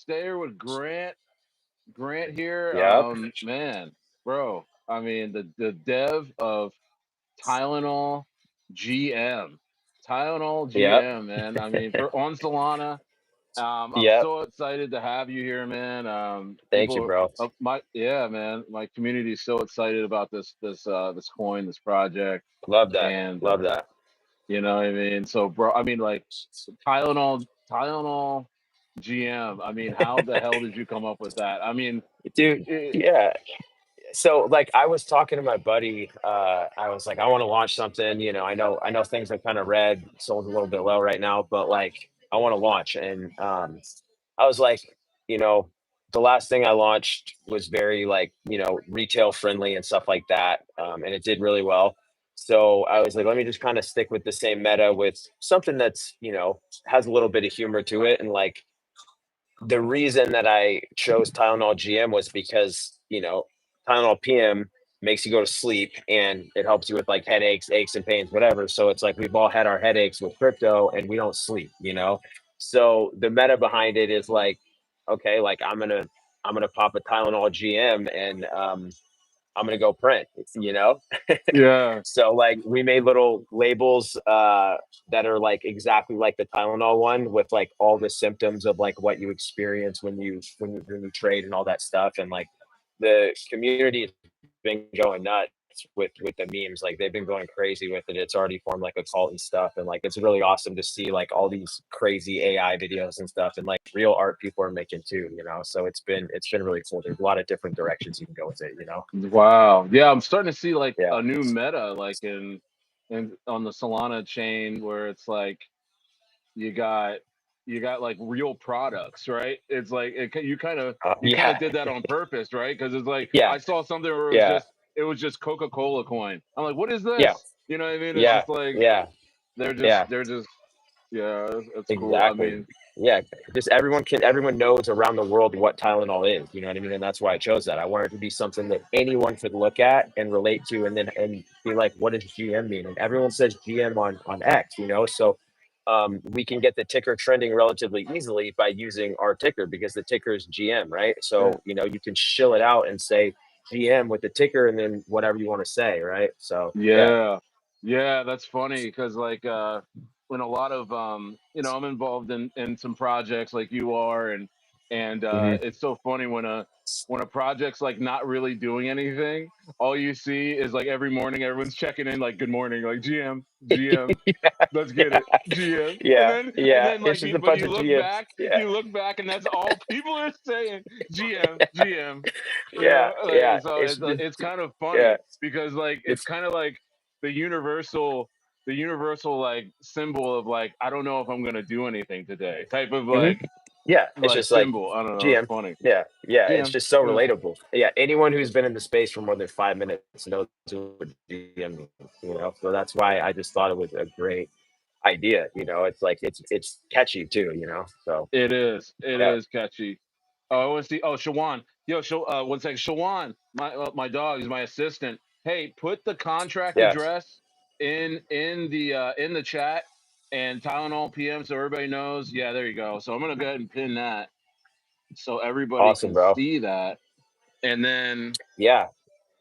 Stayer with Grant. Grant here. Yep. Man, bro. I mean, the dev of Tylenol GM. Tylenol Yep. GM, man. I mean, for on Solana. I'm Yep. so excited to have you here, man. Thank you, bro. Yeah, man. My community is so excited about this coin, this project, Love that. and Love that. you know what I mean. So, bro, I mean, like Tylenol GM. I mean, how the hell did you come up with that? I mean, Dude, yeah. So like I was talking to my buddy, I was like, I want to launch something, I know things are kind of red, sold a little bit low right now, but like I want to launch. And I was like, you know, the last thing I launched was very like, retail friendly and stuff like that. And it did really well. So I was like, let me just kind of stick with the same meta with something that's, has a little bit of humor to it. And like the reason that I chose Tylenol GM was because, Tylenol PM makes you go to sleep and it helps you with like headaches, aches and pains, whatever. So it's like we've all had our headaches with crypto and we don't sleep. So the meta behind it is like, okay, like I'm gonna pop a Tylenol GM and I'm gonna go print, you know? yeah, So like we made little labels that are like exactly like the Tylenol one with like all the symptoms of like what you experience when you trade and all that stuff. And like the community has been going nuts with the memes. Like they've been going crazy with it. It's already formed like a cult and stuff. And like it's really awesome to see like all these crazy AI videos and stuff and like real art people are making too. So it's been really cool. There's a lot of different directions you can go with it. wow, yeah. I'm starting to see like Yeah. a new meta, like in on the Solana chain, where it's like you got you got like real products, right? It's like you kind of Yeah. did that on purpose, right? Because it's like Yeah. I saw something where Yeah. it was just Coca-Cola coin. I'm like, what is Yeah. this? You know what I mean? It's Yeah. just like Yeah. Yeah. they're just yeah, it's cool. I Exactly. mean, Yeah. Just everyone knows around the world what Tylenol is. You know what I mean? And that's why I chose that. I wanted to be something that anyone could look at and relate to and be like, what does GM mean? And everyone says GM on X. So we can get the ticker trending relatively easily by using our ticker because the ticker is GM, right? yeah, So, you can shill it out and say GM with the ticker and then whatever you want to say, right? So yeah. yeah, yeah, that's funny because like when a lot of I'm involved in some projects like you are, and Hmm. it's so funny when a project's like not really doing anything, all you see is like every morning everyone's checking in like good morning, like GM, let's get it, GM. And Yeah, then it's like just a but bunch of GMs. Yeah, you look back and that's all people are saying, GM. yeah, yeah. So it's kind of Yeah, funny because like it's it's kind of like the universal like symbol of like I don't know if I'm gonna do anything today type of mhm. Yeah. It's like just like symbol. I don't know. It's GM. funny. Yeah, yeah. It's GM. just so Yeah. relatable. Yeah, anyone who's been in the space for more than 5 minutes knows what GM means. So that's why I just thought it was a great idea. It's like it's catchy too. So It is. It yeah, is catchy. Oh, I want to see. Oh, Shawan. Yo, one second. Shawan, my dog is my assistant. Hey, put the contract yeah. address in the chat and Tylenol PM so everybody knows. Yeah, there you go. So I'm gonna go ahead and pin that so everybody Awesome, can bro. see that. And then Yeah,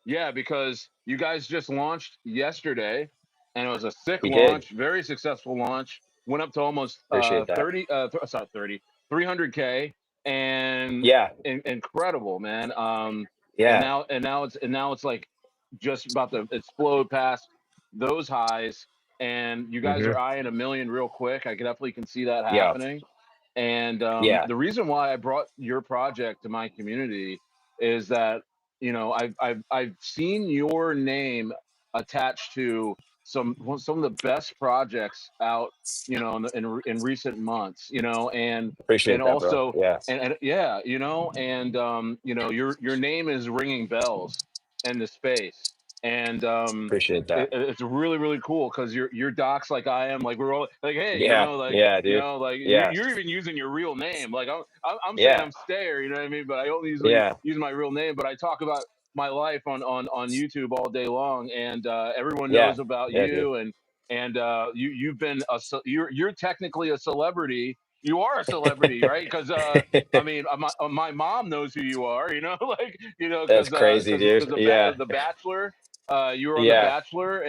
yeah, because you guys just launched yesterday, and it was a sick we did. launch, very successful launch. Went up to almost Appreciate that. 300K, and Yeah, incredible, man. yeah. And now it's like just about to explode past those highs, and you guys Hmm. are eyeing a million real quick. I definitely can see that Yeah, happening. And yeah. the reason why I brought your project to my community is that I've seen your name attached to some of the best projects out, in recent months, and Appreciate that, bro. also Yeah, and yeah, and your name is ringing bells in the space, and appreciate that. it's really really cool because you're docs like I am, like we're all like, hey, Yeah, yeah, dude. like Yeah, you're even using your real name. Like I'm saying yeah, I'm Stayer, you know what I mean? But I don't usually yeah, use my real name. But I talk about my life on YouTube all day long, and everyone yeah, knows about yeah, dude. you, and you've been you're technically a celebrity you are a celebrity, right? Because I mean, my mom knows who you are. That's crazy, dude. Because Yeah, the Bachelor, you were on the yeah, Bachelor,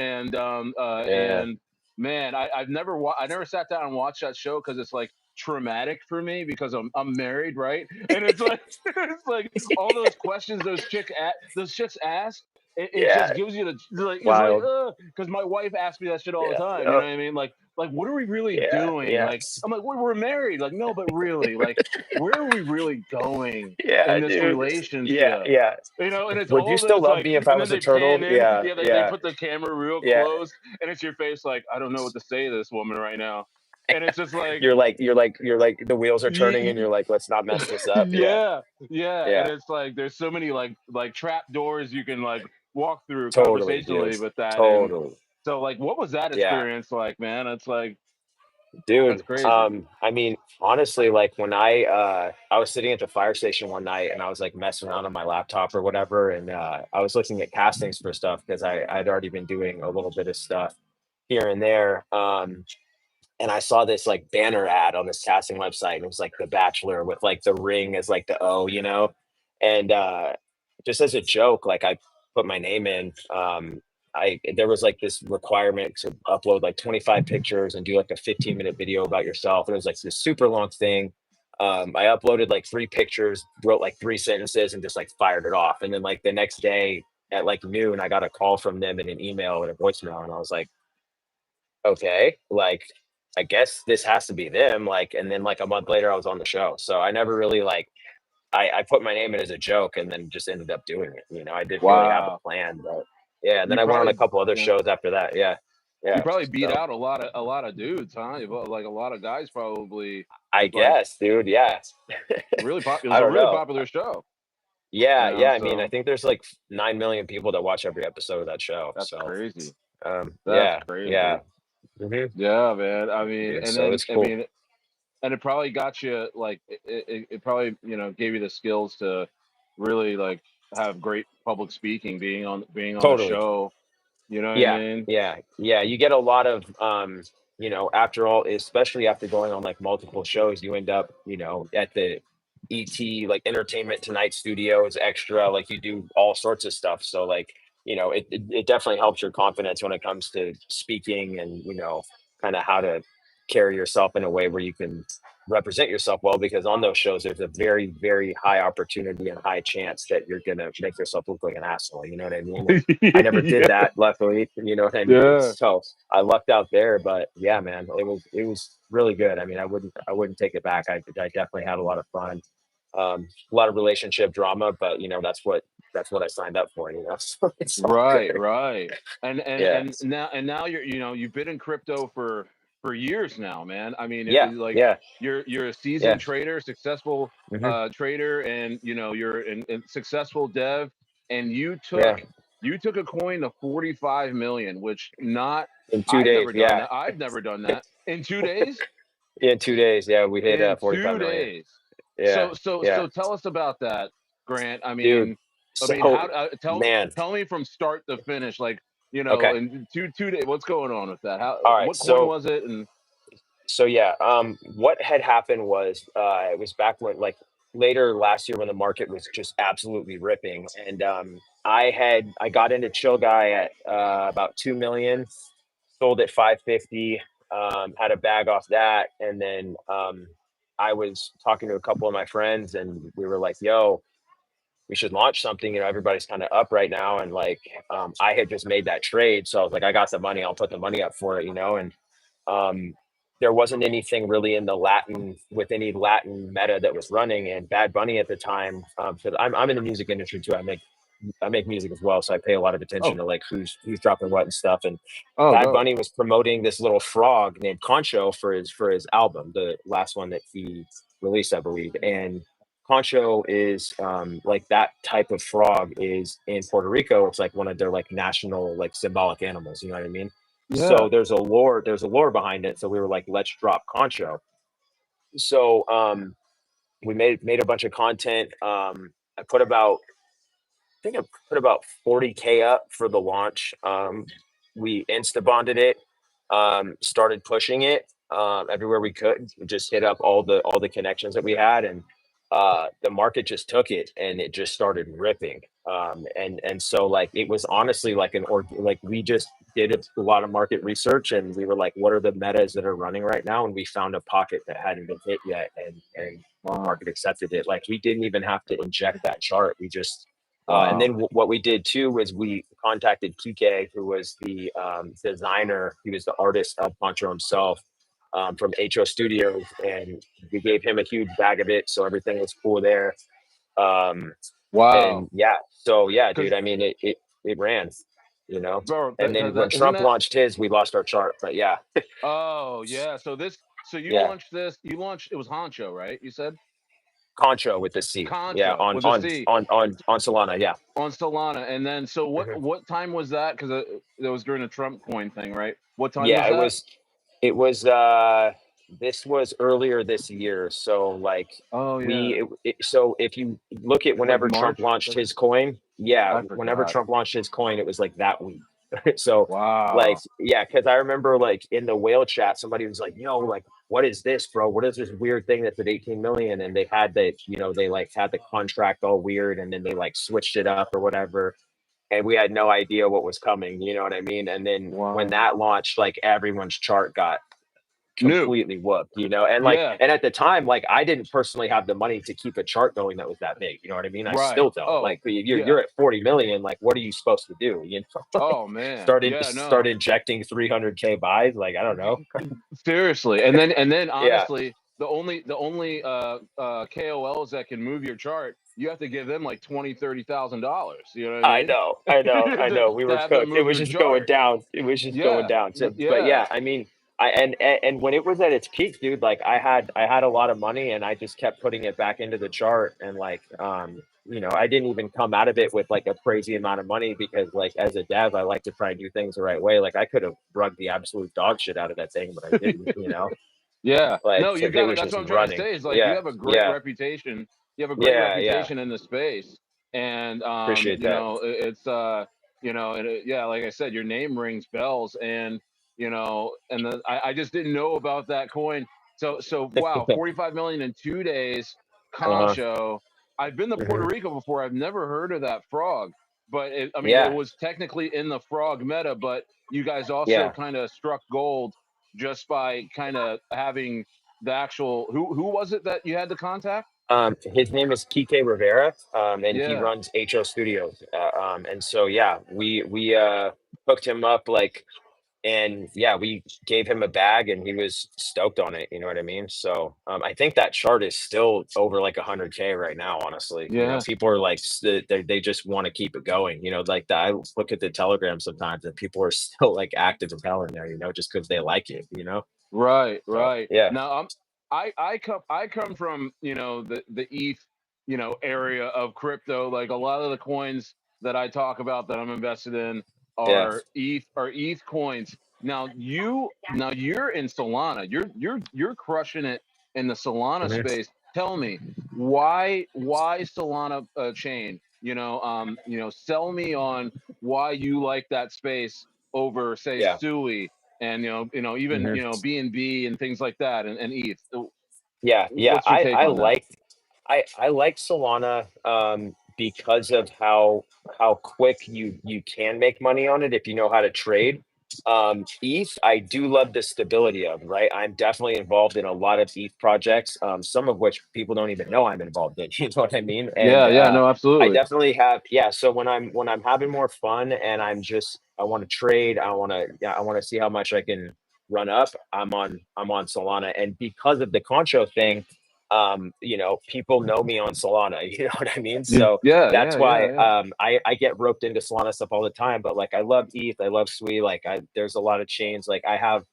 yeah. and man, I never sat down and watched that show because it's like traumatic for me because I'm married, right? And it's like it's like all those questions those chicks ask. It Yeah, just gives you like it's like wild. because my wife asks me that shit all the Yeah, time. You yeah, know what I mean? Like what are we really yeah, doing? yeah, Like I'm like we're married. Like no, but really, like where are we really going in yeah, this dude. Yeah, relationship? yeah. And it's Would you all still this love like, me if I and then was a they pan turtle? in, Yeah, yeah, they yeah, put the camera real yeah. close, and it's your face like I don't know what to say to this woman right now, and it's just like, You're like the wheels are turning, and y- you're like, let's not mess this up. Yeah, yeah, yeah, and yeah. it's like there's so many like trap doors you can like walk through Totally, dude. conversationally with that, and Totally. so like, what was that Yeah. experience like, man? It's like that's Dude, crazy. I mean, honestly, like when I was sitting at the fire station one night and I was like messing around on my laptop or whatever, and I was looking at castings for stuff because I'd already been doing a little bit of stuff here and there. And I saw this like banner ad on this casting website, and it was like The Bachelor with like the ring as like the O, and just as a joke, like I put my name in. I There was like this requirement to upload like 25 pictures and do like a 15-minute video about yourself. And it was like this super long thing. I uploaded like 3 pictures, wrote like 3 sentences, and just like fired it off. And then like the next day at like noon, I got a call from them and an email and a voicemail, and I was like, okay, like I guess this has to be them. Like, and then like a month later, I was on the show. So I never really like I put my name in as a joke and then just ended up doing it. I didn't really have a Wow, plan, but yeah. And then you I went on a probably couple other yeah, shows after that. Yeah, you yeah. probably beat So out a lot of dudes, huh? Like a lot of guys probably I like guess, dude. Yeah. really popular. It was I a don't really know. popular show, Yeah, yeah. I mean, I so think there's like 9 million people that watch every episode of that show. that's So, crazy. That's yeah, yeah. crazy. hmm Yeah, man. I mean, Yeah. and So then it's cool. and it probably got you like it probably gave you the skills to really like have great public speaking, being on the Totally. show. You know what I Yeah, mean? yeah, yeah. You get a lot of, after all, especially after going on like multiple shows, you end up, at the like Entertainment Tonight studios extra, like you do all sorts of stuff. So like, it definitely helps your confidence when it comes to speaking and, kind of how to carry yourself in a way where you can represent yourself well, because on those shows there's a very, very high opportunity and high chance that you're gonna make yourself look like an asshole. You know what I mean? And I never did Yeah, that, luckily. You know what I mean? yeah, So I lucked out there, but yeah, man, it was really good. I mean, I wouldn't take it back. I definitely had a lot of fun, a lot of relationship drama, but that's what I signed up for. So it's all right, good. right. Yeah, And now you're you've been in crypto for years now, man. I mean, yeah, like yeah, you're a yeah. seasoned trader, successful hmm trader, and you're a successful dev, and yeah. you took a coin to 45 million, which not In two I've days, never done yeah, that. I've never done that in 2 days. in 2 days, yeah, we hit In 45 2 million. days. Yeah, yeah, So tell us about that, Grant. dude. I mean, So, man, tell me from start to finish, like, okay, in 2 days, what's going on with that? How all right. what coin So was it? And yeah, what had happened was, it was back when, like, later last year when the market was just absolutely ripping, and I got into Chill Guy at about 2 million, sold at 550, had a bag off that, and then I was talking to a couple of my friends, and we were like, "Yo, we should launch something. Everybody's kind of up right now," and like, I had just made that trade, so I was like, "I got the money. I'll put the money up for it," and um, there wasn't anything really in the Latin with any Latin meta that was running. And Bad Bunny at the time, because I'm in the music industry too. I make music as well, so I pay a lot of attention oh, to like who's dropping what and stuff. And oh, Bad dope. Bunny was promoting this little frog named Concho for his album, the last one that he released, I believe. And Concho is, like, that type of frog is in Puerto Rico. It's like one of their like national like symbolic animals. You know what I mean? So Yeah. there's a lore behind it. So we were like, let's drop Concho. So we made a bunch of content. I put about I think I put about 40K up for the launch. We insta bonded it, started pushing it, everywhere we could. We just hit up all the connections that we had, and the market just took it, and it just started ripping. And so like it was honestly like like we just did a lot of market research, and we were like, what are the metas that are running right now? And we found a pocket that hadn't been hit yet, and the Wow. market accepted it. Like we didn't even have to inject that chart. We just and Wow. then what we did too was we contacted Kike, who was the designer. He was the artist of Poncho himself, from HO Studios, and we gave him a huge bag of it, so everything was cool there. Um, Wow. and yeah, so yeah, dude. Because, I mean, it ran, you know. bro, And then when isn't Trump that? launched his, we lost our chart. But yeah, Oh yeah. So you yeah, launched this. You launched. It was Honcho, right? You said Concho with the C. Yeah, Concho with a C on Solana. Yeah. on Solana, and then so Mhm. what time was that? Because it was during the Trump coin thing, right? What time Yeah, was that? it was this was earlier this year. So like Oh yeah. so if you look at It's like whenever Trump March. launched his coin, yeah, I whenever forgot. Trump launched his coin, it was like that week. So like Wow. yeah, because I remember like in the whale chat, somebody was like, yo, like what is this, bro? What is this weird thing that's at 18 million? And they had they like had the contract all weird, and then they like switched it up or whatever, and we had no idea what was coming, you know what I mean? And then when Wow. that launched, like everyone's chart got New. completely whooped, you know? And like, Yeah. and at the time, like I didn't personally have the money to keep a chart going that was that big, you know what I mean? I Right. still don't. Oh Like you're yeah. you're at 40 million, like what are you supposed to do? You know, like Oh man. Yeah. start No. injecting 300K buys, like I don't know. Seriously. And then Yeah. honestly, the only KOLs that can move your chart, you have to give them like 20, $30,000. You know what I I mean? know, I know, I to, know. We to were have them cooked. It move was your just going chart. down. It was just going Yeah. down. So, but Yeah. yeah, I mean, and when it was at its peak, dude, like I had a lot of money, and I just kept putting it back into the chart, and like I didn't even come out of it with like a crazy amount of money, because like as a dev, I like to try and do things the right way. Like I could have drugged the absolute dog shit out of that thing, but I didn't. Yeah. Like No, you because it got it. was That's just what I'm trying to running. say is like you Yeah, have a great yeah, reputation. You have a great yeah, yeah. reputation in the space. And Appreciate that. it's and yeah, like I said, your name rings bells, and and then I just didn't know about that coin. So wow, 45 million in 2 days, Uh-huh. Concho. I've been to Puerto Hmm. Rico before. I've never heard of that frog, but I mean, it Yeah, was technically in the frog meta, but you guys also yeah. kind of struck gold just by kind of having the actual who was it that you had to contact? His name is Kike Rivera, and he Yeah. runs HO Studios. And so yeah, we hooked him up, like, and yeah, we gave him a bag, and he was stoked on it. You know what I mean? So I think that chart is still over like 100K right now. Honestly, Yeah. people are like they just want to keep it going. Like I look at the Telegram sometimes, and people are still like active and telling there. Just because they like it. Right, So right. yeah, Now I come from, the ETH, area of crypto. Like a lot of the coins that I talk about that I'm invested in yeah. are ETH coins. Now you're in Solana. You're crushing it in the Solana Mhm. space. Tell me why Solana chain? Sell me on why you like that space over, say, Yeah. Sui, and even Mhm. BNB and things like that, and ETH. So Yeah, yeah. what's your take on that? I like Solana, because of how quick you can make money on it if you know how to trade. ETH, I do love the stability of, right? I'm definitely involved in a lot of ETH projects, some of which people don't even know I'm involved in. You know what I mean? And Yeah, yeah, no, I absolutely. definitely have, yeah. So when I'm having more fun, and I want to trade, I want to see how much I can run up. I'm on Solana, and because of the Concho thing, people know me on Solana. You know what I mean? Yeah, So yeah, that's yeah, why yeah, yeah. I get roped into Solana stuff all the time. But like I love ETH, I love Sui. Like there's a lot of chains. Like I have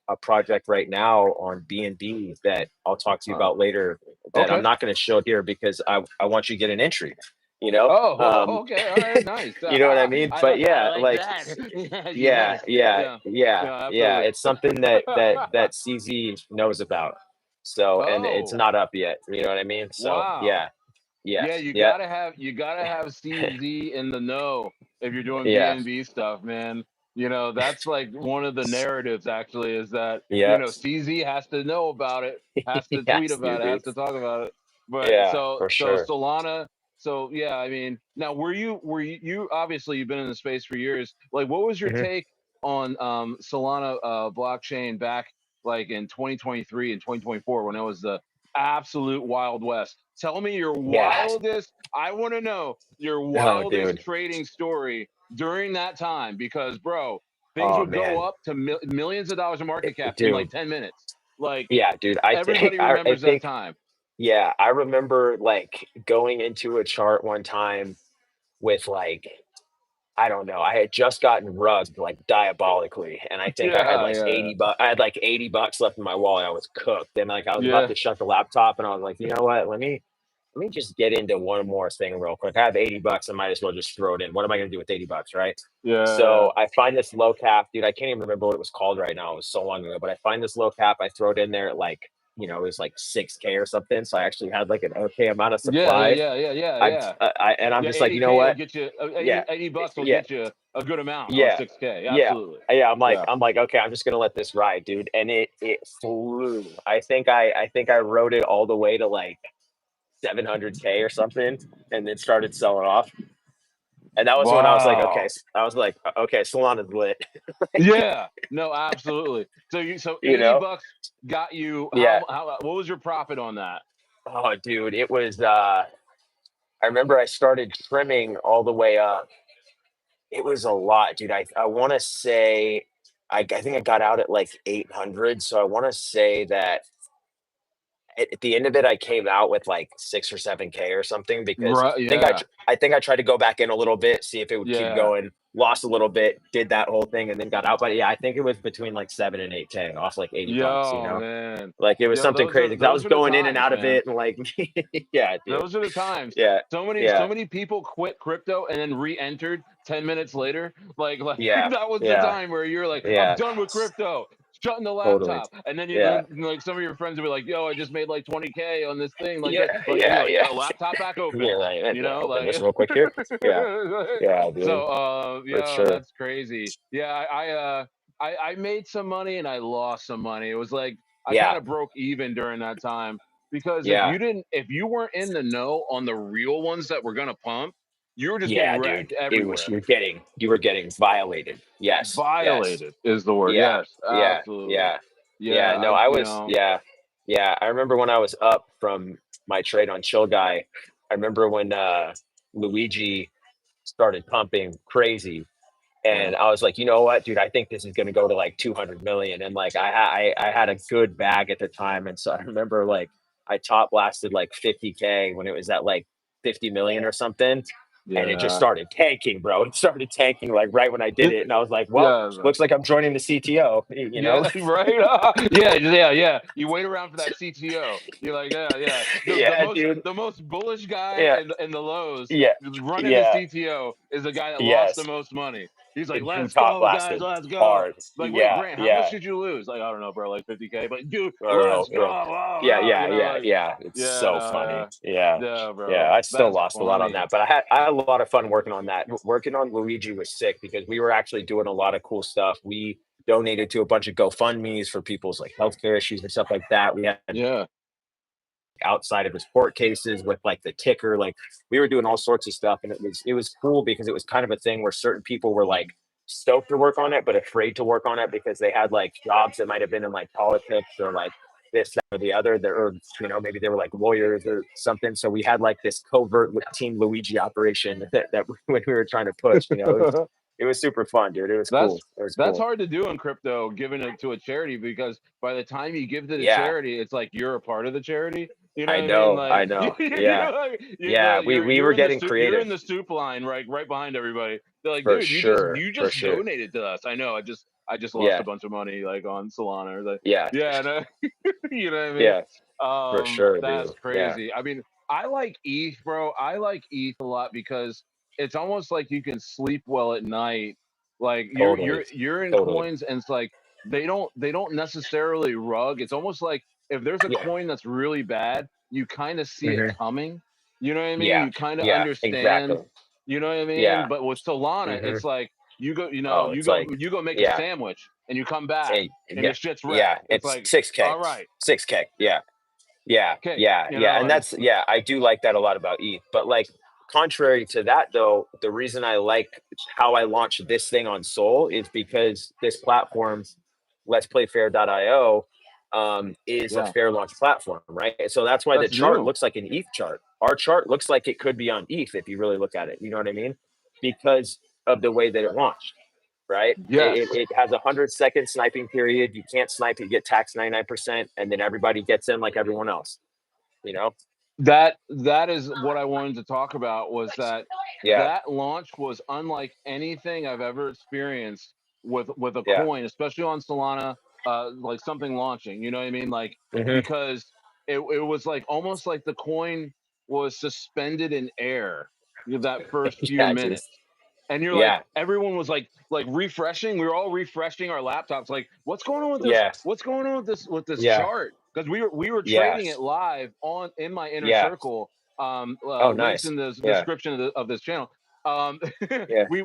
a project right now on BNB that I'll talk to you Uh, about later, that I'm okay. not going to show here, because I want you to get an entry. You know, Oh, okay. All right. Nice. you know what I mean? But I yeah, like like that. Yeah, yeah, yes. yeah, Yeah. yeah, Yeah. yeah. Absolutely. It's something that CZ knows about. So, and it's Oh, not up yet. You know what I mean? So wow. yeah, yeah, Yeah, yeah, you gotta have CZ in the know if you're doing yeah, BNB stuff, man. That's like one of the narratives actually, is that, Yeah. CZ has to know about it, has to tweet Yes, about it, has dude. to talk about it. But Yeah, so for so sure. Solana, so yeah, I mean, now were you obviously you've been in the space for years. Like, what was your Mhm. take on Solana blockchain back like in 2023 and 2024 when it was the absolute Wild West? Tell me your Yeah. wildest, I want to know your Oh, wildest dude. trading story during that time, because bro, things Oh, would go man. up to millions of dollars in market cap in like Dude. 10 minutes. Like, Yeah, dude. I think everybody remembers that time. yeah, I remember like going into a chart one time with like, I don't know, I had just gotten rugged like diabolically, and I think Yeah, yeah, I had like $80 left in my wallet. I was cooked. And like I was about yeah, to shut the laptop and I was like, you know what? Let me just get into one more thing real quick. I have $80. I might as well just throw it in. What am I gonna do with $80, right? yeah, So I find this low cap, dude. I can't even remember what it was called right now. It was so long ago, but I find this low cap. I throw it in there at like, it was like 6K or something. So I actually had like an okay amount of yeah, yeah, supply. yeah, yeah, yeah, yeah. I'm Yeah, just like, you know 80K will what? get you Yeah, 80 bucks will yeah, get you a good amount on yeah, 6K. yeah, Absolutely. yeah. Yeah. I'm like, okay, I'm just gonna let this ride, dude. And it flew. I think I rode it all the way to like 700K or something, and then started selling off. And that was when I was like, okay, Wow. I was like, okay, Solana's lit. Yeah. No, absolutely. So you 80 know? bucks got you Yeah. how what was your profit on that? Oh, dude, it was. I remember I started trimming all the way up. It was a lot, dude. I want to say, I think I got out at like 800. So I want to say that at the end of it, I came out with like 6 or 7K or something because Right, yeah. I think I tried to go back in a little bit, see if it would keep Yeah. going. Lost a little bit, did that whole thing, and then got out. But yeah, I think it was between like 7 and 8K off like $80. Yo, man. Like it was Yo, something crazy because I was those are the going in and times, out of man. it, and like, yeah, dude, Those are the times. yeah, So yeah, many people quit crypto and then re-entered 10 minutes later. Like yeah, that was the yeah, time where you're like, I'm yeah, done with crypto, shutting the totally, laptop. And then yeah, like some of your friends will be like, yo, I just made like 20K on this thing like that. yeah, Like, and you're yeah, like, yeah, oh, laptop back yeah, open, right, yeah. Open like this real quick here. Yeah, yeah, dude, so for yeah, sure. that's crazy. Yeah, I made some money and I lost some money. It was like I kind Yeah, of broke even during that time, because yeah, if you weren't in the know on the real ones that were gonna pump, you were just getting yeah, dude. wrecked It was everywhere. you were getting violated. Yes, yes. Violated is the word. Yeah, Yes, yeah, absolutely. yeah, Yeah, yeah. No, I I you was, know, yeah, yeah. I remember when I was up from my trade on Chill Guy. I remember when Luigi started pumping crazy, yeah. and I was like, you know what, dude, I think this is going to go to like 200 million. And like I had a good bag at the time, and so I remember like I top blasted like 50K when it was at like 50 million or something, and it just Yeah. started tanking, bro. It started tanking like right when I did It, it, and I was like, well, yeah. looks like I'm joining the CTO, you know? Yeah, right. Yeah, yeah, yeah. You wait around for that CTO. You're like, yeah, yeah. Yeah, dude. The most bullish guy Yeah, in the lows yeah, running his yeah. CTO is the guy that lost the Yes, most money. He's like, who let's top go, guys, blasted let's go. hard. Like, wait, Yeah, Grant, how much yeah. did you lose? Like, I don't know, bro, like 50K. But dude, Or let's go. yeah. Wow, Yeah, wow. yeah, yeah, Like, yeah. It's yeah, so no, funny. Yeah. yeah, Yeah, bro. I still That's lost a lot on funny. that, but I had a lot of fun working on that. Working on Luigi was sick because we were actually doing a lot of cool stuff. We donated to a bunch of GoFundMe's for people's like healthcare issues and stuff like that. We had Yeah. outside of his court cases with like the ticker, like we were doing all sorts of stuff, and it was cool because it was kind of a thing where certain people were like stoked to work on it but afraid to work on it because they had like jobs that might have been in like politics or like this that, or the other, or maybe they were like lawyers or something. So we had like this covert team Luigi operation that when we were trying to push, it was super fun, dude. It was cool. That's It was that's cool. hard to do in crypto, giving it to a charity, because by the time you give to the Yeah, charity, it's like you're a part of the charity. You know I what I mean? know, Like I know. Yeah, yeah, we you're were in the getting soup, you're in creative the soup line, right behind everybody. They're like, for dude, sure, you for just sure. donated to us. I know. I just lost a Yeah. bunch of money like on Solana. Or like, Yeah, yeah, no, you know what I mean? yeah, for sure, That's dude. Yeah, crazy. I mean, I like ETH, bro. I like ETH a lot because it's almost like you can sleep well at night. Like totally, you're in totally. coins, and it's like they don't necessarily rug. It's almost like if there's a Yeah, coin that's really bad, you kind of see it hmm, coming. You know what I mean? yeah, You kind of yeah, understand. exactly. You know what I mean? Yeah, But with Solana, hmm, it's like You go, Oh, it's like, you go make a yeah, sandwich and you come back hey, and yeah, your shit's yeah, wrecked. It's it's like, 6K, all right, 6K, yeah. Yeah, okay, yeah, you yeah, know, and like, that's yeah, I do like that a lot about ETH. But like contrary to that though, the reason I like how I launched this thing on Sol is because this platform, Let's Play Fair.io, is a yeah, fair launch platform, right? So that's why the that's chart new. looks like an ETH chart. Our chart looks like it could be on ETH if you really look at it. You know what I mean? Because of the way that it launched, right? Yes. It has 100-second sniping period. You can't snipe, you get taxed 99%, and then everybody gets in like everyone else, you know? That is what I wanted to talk about, was that Yeah, that launch was unlike anything I've ever experienced with a yeah. coin, especially on Solana, like something launching. You know what I mean? Like, Hmm. because it was like almost like the coin was suspended in air, that first few Yeah, dude. minutes. And you're like, Yeah, everyone was like refreshing. We were all refreshing our laptops. Like, what's going on with this? yeah, What's going on with this yeah, chart? Because we were yeah, trading it live on in my inner yeah. circle. Oh, Links nice. in the Yeah, description of this channel. yeah, We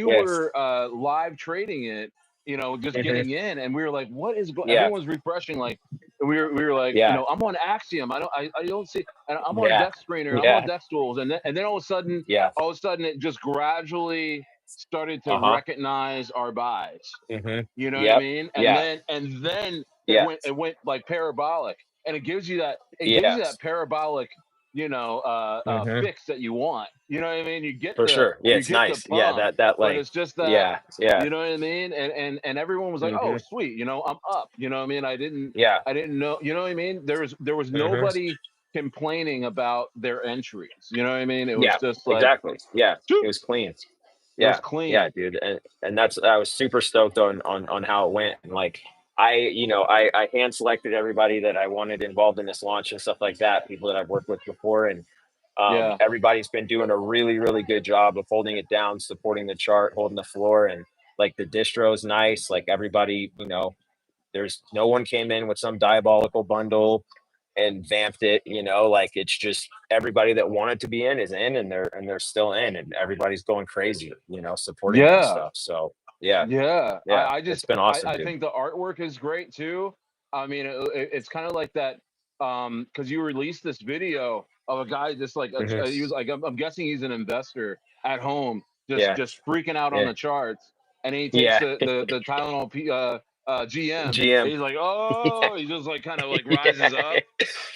yeah. were live trading it. You know, just Hmm. getting in, and we were like, what is going? Yeah, Everyone's refreshing. Like, we were like, you yeah, know, I'm on Axiom. I don't see. And I'm on yeah, Dex Screener. I'm on yeah, Dex Tools, and then yeah. all of a sudden it just gradually started to Uh-huh. recognize our buys. Hmm. You know what I Yep. mean? Yeah, And then yeah, it went like parabolic, and it gives you yes. that parabolic, Hmm. fix that you want. You know what I mean? For sure. Yeah, You it's get the nice. Yeah, pump, that but like, it's just that, yeah, yeah. you know what I mean? And everyone was like, oh Hmm. sweet, I'm up. You know what I mean? Yeah. I didn't know. You know what I mean? There was Hmm. nobody complaining about their entries. You know what I mean? It was Yeah, just like, exactly. Yeah, shoot, it was clean. it was Yeah, yeah, clean. dude, and that's I was super stoked on how it went. And like I hand selected everybody that I wanted involved in this launch and stuff like that, people that I've worked with before, and Yeah. everybody's been doing a really really good job of holding it down, supporting the chart, holding the floor, and like the distro's nice. Like everybody, there's no one came in with some diabolical bundle and vamped it, like it's just everybody that wanted to be in is in, and they're still in, and everybody's going crazy, supporting it and Yeah. stuff. So yeah, Yeah, yeah, I it's just been awesome, I dude. think the artwork is great too. I mean, it's kind of like that, because you released this video of a guy just like Hmm. he was like, I'm guessing he's an investor at home, Yeah, just freaking out on yeah, the charts, and he takes yeah. the Tylenol GM, and GM. he's like, Yeah, oh, he just like kind of like rises yeah, up.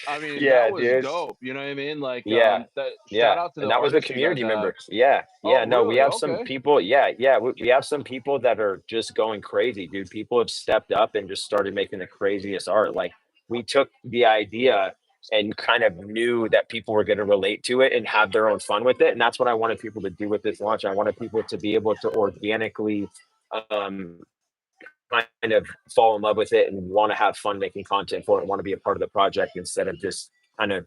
I mean, that yeah, was dude. dope. You know what I mean? Like, Yeah. that shout Yeah. out to And the that was a artists you guys community have. member. Yeah. Yeah. Oh, No, we really? have some Okay. people. Yeah. Yeah. We have some people that are just going crazy, dude. People have stepped up and just started making the craziest art. Like we took the idea and kind of knew that people were going to relate to it and have their own fun with it. And that's what I wanted people to do with this launch. I wanted people to be able to organically, um, kind of fall in love with it and want to have fun making content for it, want to be a part of the project instead of just kind of,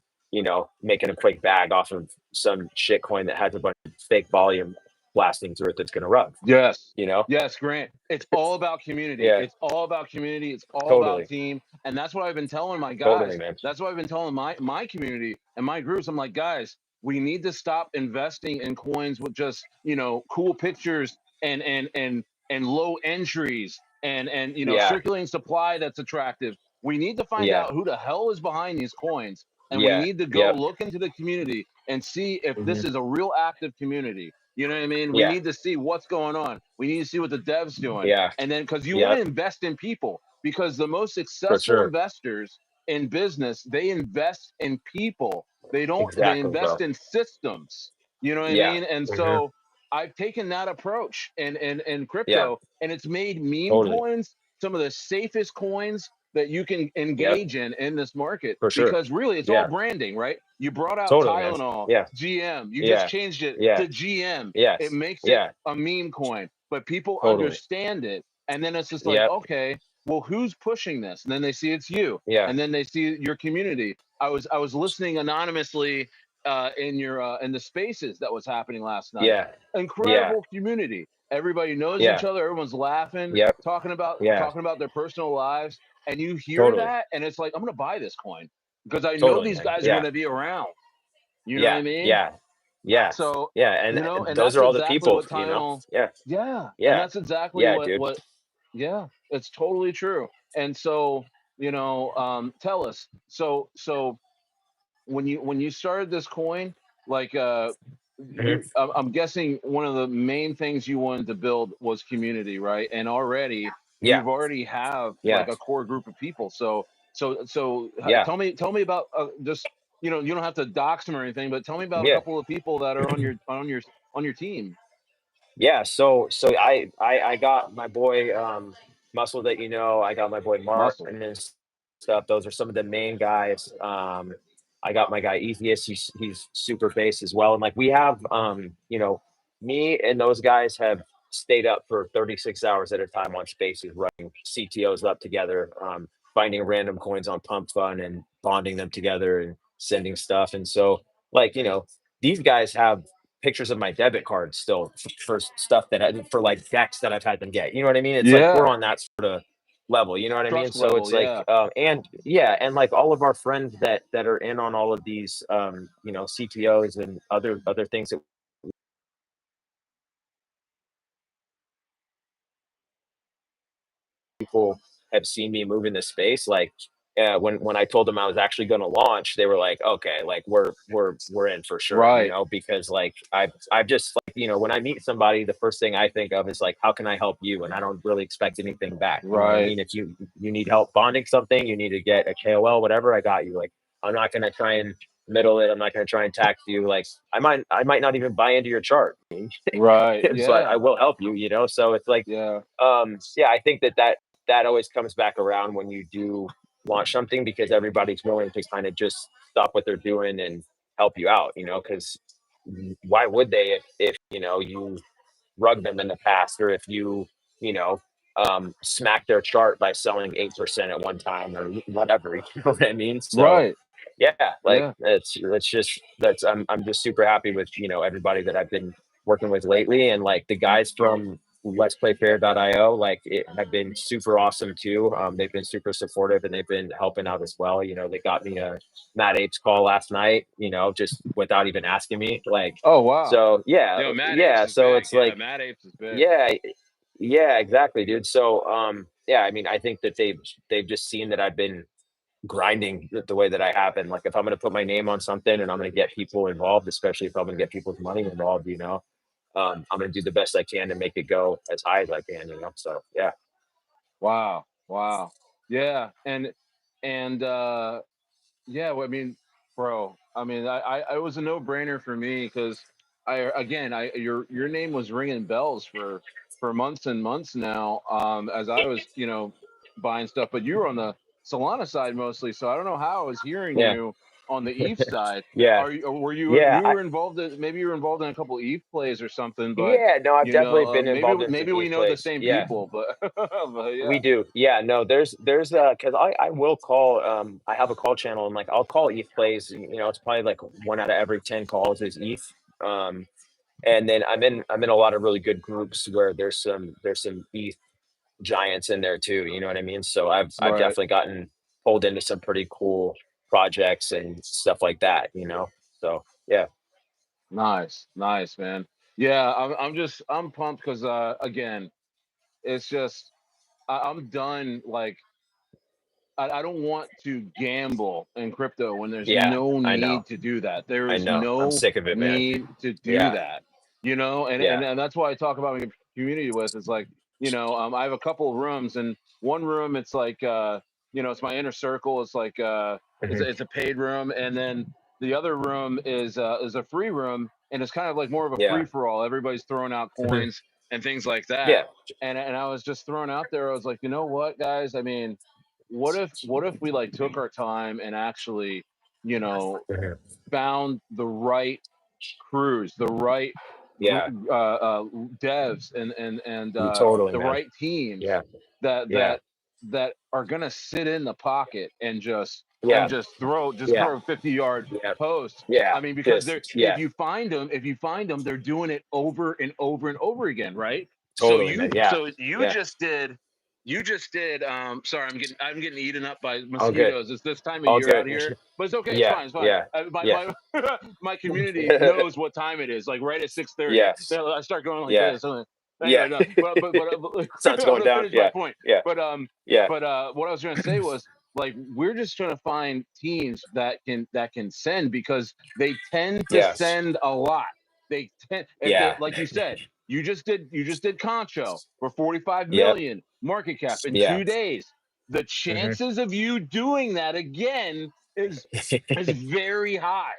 making a quick bag off of some shit coin that has a bunch of fake volume blasting through it that's going to rub, Yes. you know? Yes, Grant. It's all about community. Yeah, It's all about community. It's all about totally. team. And that's what I've been telling my Totally, guys. man. That's what I've been telling my community and my groups. I'm like, guys, we need to stop investing in coins with just, cool pictures and low entries and Yeah, circulating supply that's attractive. We need to find yeah, out who the hell is behind these coins. And we yeah, need to go yep. look into the community and see if Hmm. this is a real active community. You know what I mean? We Yeah, need to see what's going on. We need to see what the dev's doing. yeah, And then, because you want to yep, invest in people, because the most for successful sure. investors in business, they invest in people. They Exactly, invest bro. in systems. You know what I Yeah. mean? And Hmm. so I've taken that approach in Yeah, crypto, and it's made meme totally. coins some of the safest coins that you can Yep, engage in this market, for sure. because really it's all Yeah, branding, right? You brought out totally, man. Tylenol Yeah, GM, you just yeah, changed it yeah, to GM. It yes, makes it yeah, a meme coin, but people totally. understand it. And then it's just like, Yep, okay, well, who's pushing this? And then they see it's you, yeah. and then they see your community. I was listening anonymously in the spaces that was happening last night. Yeah. Yeah. Incredible community. Everybody knows each Yeah. other. Everyone's laughing, Yep. talking about Yeah. talking about their personal lives, and you hear Totally. that, and it's like, I'm gonna buy this coin because I know Totally, these man. guys are Yeah. gonna be around. You know what Yeah. I mean? Yeah. Yeah. So, Yeah. And and those that's are all the exactly people, what you know? Tylenol. Yeah. Yeah, and Yeah. that's exactly Yeah, what dude. yeah, it's totally true. And so, tell us. So when you started this coin, like Mhm. I'm guessing one of the main things you wanted to build was community, right? And already Yeah. you've already have Yeah. like a core group of people. Yeah. Tell me about just you don't have to dox them or anything, but tell me about a Yeah. couple of people that are on your team. Yeah, so I got my boy Muscle that you know, I got my boy Muscle. Martin and stuff. Those are some of the main guys. I got my guy Ethius, he's super bass as well. And like we have me and those guys have stayed up for 36 hours at a time on spaces running CTOs up together, finding random coins on Pump Fun and bonding them together and sending stuff. And so like, these guys have pictures of my debit card still for stuff that for like decks that I've had them get. You know what I mean? It's like we're Yeah, on that sort of level. You know what I mean? trust So level. it's like, Yeah, and yeah, and like all of our friends that are in on all of these, CTOs and other things that people have seen me move in this space, like when I told them I was actually going to launch, they were like, "Okay, like we're in for sure," right, because like I've just like when I meet somebody, the first thing I think of is like, "How can I help you?" And I don't really expect anything back. You know what I right, mean? If you need help bonding something, you need to get a KOL, whatever, I got you. Like I'm not going to try and middle it. I'm not going to try and tax you. Like I might not even buy into your chart, right. but I Yeah, will help you. So it's like yeah, yeah, I think that always comes back around when you do launch something because everybody's willing to kind of just stop what they're doing and help you out, because why would they if you rug them in the past or if you know smack their chart by selling 8% at one time or whatever, you know what I mean? So right. yeah, like Yeah, it's just that's I'm just super happy with everybody that I've been working with lately, and like the guys from Let's Play Fair.io, like it have been super awesome too. They've been super supportive and they've been helping out as well. They got me a Matt Apes call last night, just without even asking me. Like oh wow. so yeah, Mad Apes yeah. is So big. it's Yeah, like Mad Apes is big. yeah, yeah, exactly, dude. So yeah, I mean I think that they've just seen that I've been grinding the way that I have. And like if I'm gonna put my name on something and I'm gonna get people involved, especially if I'm gonna get people's money involved, I'm gonna do the best I can to make it go as high as I can. So yeah. Wow, wow. Yeah, and yeah, well, I mean, bro, I mean, I it was a no-brainer for me because your name was ringing bells for months and months now, as I was, buying stuff, but you were on the Solana side mostly, so I don't know how I was hearing Yeah. you on the ETH side. Yeah. Are you or were you Yeah. you were involved in maybe you were involved in a couple ETH plays or something, but Yeah, no, I've definitely been maybe involved in some maybe we ETH know the plays. same Yeah. people, but but We yeah, do. Yeah, no, there's because I will call I have a call channel and like I'll call ETH plays, it's probably like one out of every 10 calls is ETH. Um and then I'm in a lot of really good groups where there's some ETH giants in there too. You know what I mean? So I've right. definitely gotten pulled into some pretty cool projects and stuff like that. So yeah. Nice, nice, man. Yeah, I'm pumped because again, it's just I'm done. Like I don't want to gamble in crypto when there's Yeah, no I know. need to do that. There I is know. I'm no sick of it, man. need to do Yeah. that. And Yeah. that's why I talk about my community with is like, I have a couple of rooms and one room it's like it's my inner circle. It's like Mhm. it's a paid room, and then the other room is a free room, and it's kind of like more of a free Yeah. for all. Everybody's throwing out Mhm. coins and things like that. Yeah. And I was just throwing out there, I was like, you know what, guys? I mean, what if we like took our time and actually, you know, Mhm. found the right crews, the right Yeah. devs, and Totally, the man. right teams Yeah. that Yeah. that that are gonna sit in the pocket and just Yeah. Yeah. throw a 50-yard Yeah. post. Yeah. I mean, because they're Just yeah. if you find them, they're doing it over and over and over again, right? So Totally, you man. Yeah. so you Yeah. just did. You just did. Sorry, I'm getting eaten up by All good. mosquitoes. It's this time of All year out good. here, but it's okay. It's Yeah. fine. It's fine. Yeah. My Yeah. my my community knows what time it is. Like right at 6:30, Yes. I start going like Yeah. this. I'm like, Yeah. anyway, no, but Sun's I'm going gonna down. finish my Yeah. point. Yeah. But Yeah. what I was gonna say was like we're just trying to find teams that can send because they tend to Yes. send a lot. They tend if they Yeah. like you said you just did Concho for 45 Yep. million market cap in Yeah. 2 days. The Hmm. chances of you doing that again is very high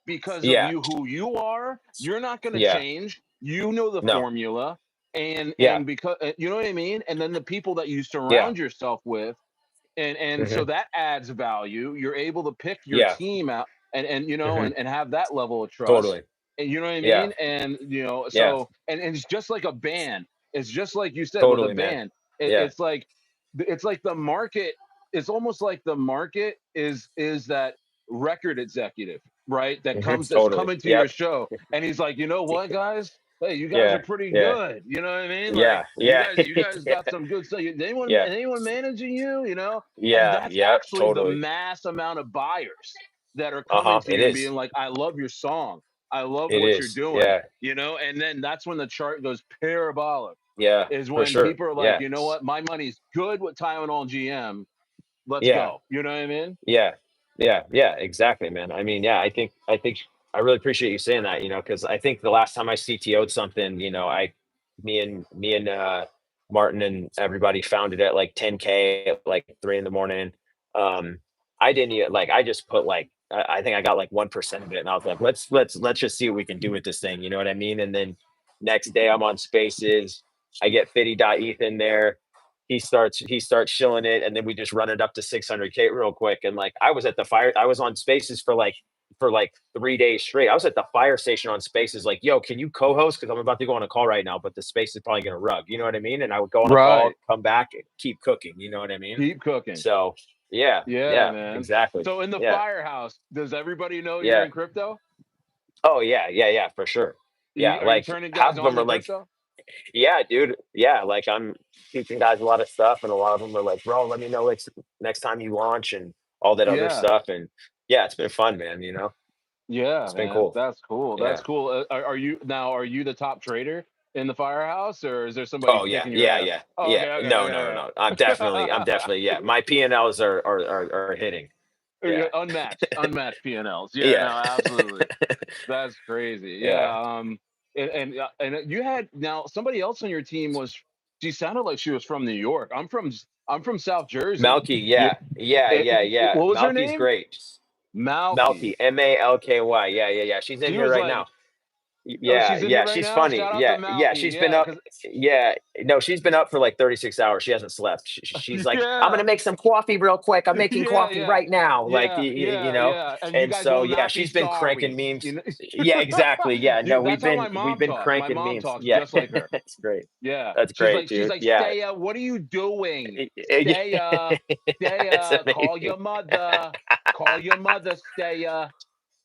because of Yeah. you who you are. You're not going to Yeah. change. You know the No. formula, and Yeah. because you know what I mean. And then the people that you Yeah. surround yourself with, and so Hmm. that adds value. You're able to pick your Yeah. team out and Hmm. and have that level of trust. Totally. And you know what I Yeah. mean? And Yeah. so and it's just like a band. It's just like you said with a Totally, man. band. Yeah. It's like the market. It's almost like the market is that record executive, right? That's Totally. coming to your Yep. show, and he's like, you know what, guys? Hey, you guys are Yeah. pretty Yeah. good. You know what I mean? Like Yeah. Yeah. you guys Yeah. got some good stuff. Anyone Yeah. anyone managing you? And Yeah. that's Yep. actually the Totally. mass amount of buyers that are coming Uh-huh. to It you and being is. like, I love your song. I love It what you're is. doing. Yeah. And then that's when the chart goes parabolic, Yeah. is For when sure. people are like, Yeah. you know what, my money's good with Tylenol GM. Let's Yeah. go. You know what I mean? Yeah. Yeah. Yeah. Exactly, man. I mean, yeah, I think I really appreciate you saying that, because I think the last time I CTO'd something, me and Martin and everybody found it at like 10K at like 3 in the morning. Um, I didn't even like I just put like I think I got like 1% of it, and I was like, let's just see what we can do with this thing, you know what I mean? And then next day I'm on spaces, I get Fitty.eth in there. He starts shilling it, and then we just run it up to 600K real quick. And like I was on spaces for like 3 days straight. I was at the fire station on spaces like, yo, can you co-host? Because I'm about to go on a call right now, but the space is probably gonna rug. You know what I mean? And I would go on a call, Right. come back, and keep cooking. You know what I mean? Keep cooking. So yeah, Yeah, yeah, man. exactly. So in the Yeah, firehouse, does everybody know you're yeah. in crypto? Oh yeah, yeah, yeah, for sure. Yeah, Are you like turning half guys of on them to are like, crypto? yeah, dude. Yeah, like I'm teaching guys a lot of stuff, and a lot of them are like, bro, let me know next time you launch and all that other Yeah. stuff. And yeah, it's been fun, man. Yeah, It's been man. cool. That's cool. That's Yeah. cool. Are you the top trader in the firehouse, or is there somebody Oh yeah, kicking your yeah, ass? yeah, Oh, yeah. okay, No, no, no, okay, no. I'm definitely, yeah. My P&Ls are hitting. okay. Yeah. Unmatched P&Ls. Yeah, no, Yeah. absolutely. That's crazy. Yeah. Yeah. And you had now somebody else on your team was. She sounded like she was from New York. I'm from South Jersey. Malky, You, yeah. Yeah, yeah, yeah. what was her Malky's name? great. Malky. Malky, Malky. Yeah, yeah, yeah. She's in She here was right now. like, oh, Yeah, she's in here yeah, right she's now. funny. Shout out to Yeah, yeah, Malky. she's been Yeah, up. because Yeah, no, she's been up for like 36 hours. She hasn't slept. She's like, I'm yeah. gonna make some coffee real quick. I'm making Yeah, coffee yeah, right now. Like, yeah. And you and guys so will yeah, not be she's been cranking sorry. memes. Yeah, exactly. Yeah, no, That's we've how my been we've mom been talks. My cranking mom memes. talks Yeah, just like her. that's great. Yeah. That's She's great, like, dude. Yeah, Staya, what are you doing? yeah, Staya, it's Staya, call amazing. your mother. Call your mother, Staya.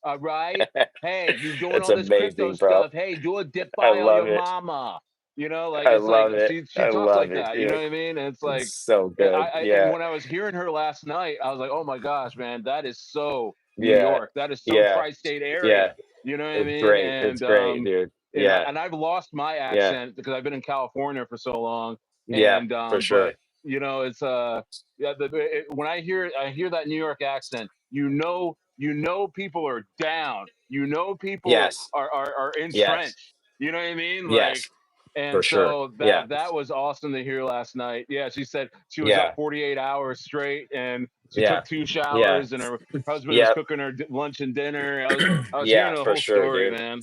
All right. Hey, you doing It's all this crypto amazing, bro. stuff. Hey, do a dip I buy on love your it. mama. I It's like love it. she I talks love like it, that. You know dude. what I mean? And it's It's like so good. and Yeah. when I was hearing her last night, I was like, oh my gosh, man, that is so New Yeah. York. That is so Yeah. tri-state area. Yeah. You know what I It's mean? great. It's And great, dude. Yeah. I've lost my Yeah. accent because I've been in California for so long. Yeah, And for but sure. it's yeah, when I hear that New York accent, people are down. People Yes. are Yes. entrenched. You know what I mean? Like, Yes, for and sure. so Yeah. that was awesome to hear last night. Yeah, she said she was up Yeah. 48 hours straight, and she Yeah. took 2 Yeah. showers, and her husband was Yep. cooking her lunch and dinner. I was hearing Yeah, the for whole sure, story, dude. man.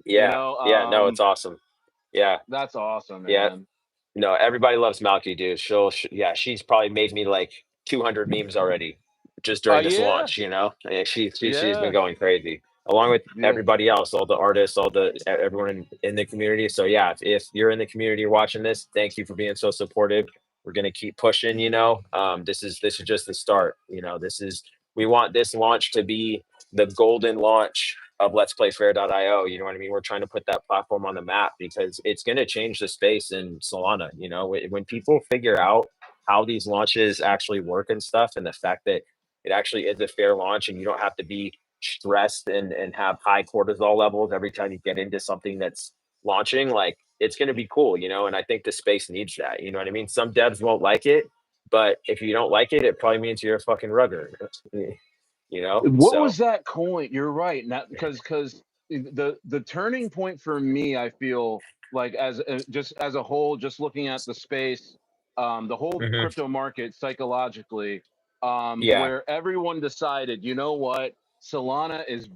You Yeah. know, Yeah. No, it's awesome. Yeah. that's awesome, Yeah. man. No, everybody loves Malky, dude. Yeah, she's probably made me like 200 memes already just during this Yeah, launch. And she's been yeah, going crazy along with yeah. everybody else, all the artists, everyone in the community. So yeah, if you're in the community watching this, thank you for being so supportive. We're gonna keep pushing. This is just the start. We want this launch to be the golden launch Let's Play Fair.io. You know what I mean? We're trying to put that platform on the map because it's going to change the space in Solana. You know, when people figure out how these launches actually work and stuff, and the fact that it actually is a fair launch and you don't have to be stressed and have high cortisol levels every time you get into something that's launching, like it's going to be cool, you know. And I think the space needs that. You know what I mean? Some devs won't like it, but if you don't like it, it probably means you're a fucking rugger. You know, What so was that coin? You're right. Not because the turning point for me, I feel like as just as a whole, just looking at the space, the whole mhm. crypto market psychologically, Yeah, where everyone decided, you know what, Solana is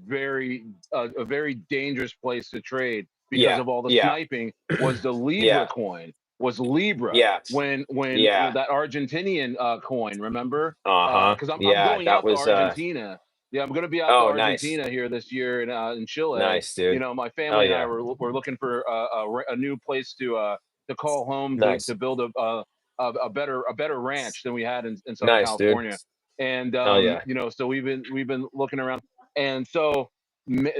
a very dangerous place to trade because yeah, of all the yeah, sniping. Was the Libra yeah, coin? Was Libra yeah, when yeah. that Argentinian coin? Remember? Uh-huh. Because I'm Yeah, going that out to was Argentina. Yeah, I'm going to be out to oh, nice. Argentina here this year in Chile. Nice, You dude. know, my Hell family and I yeah. were looking for a new place to call home to Nice. build a better ranch than we had in Southern Nice, dude. California. And Hell yeah. you know, so we've been looking around, and so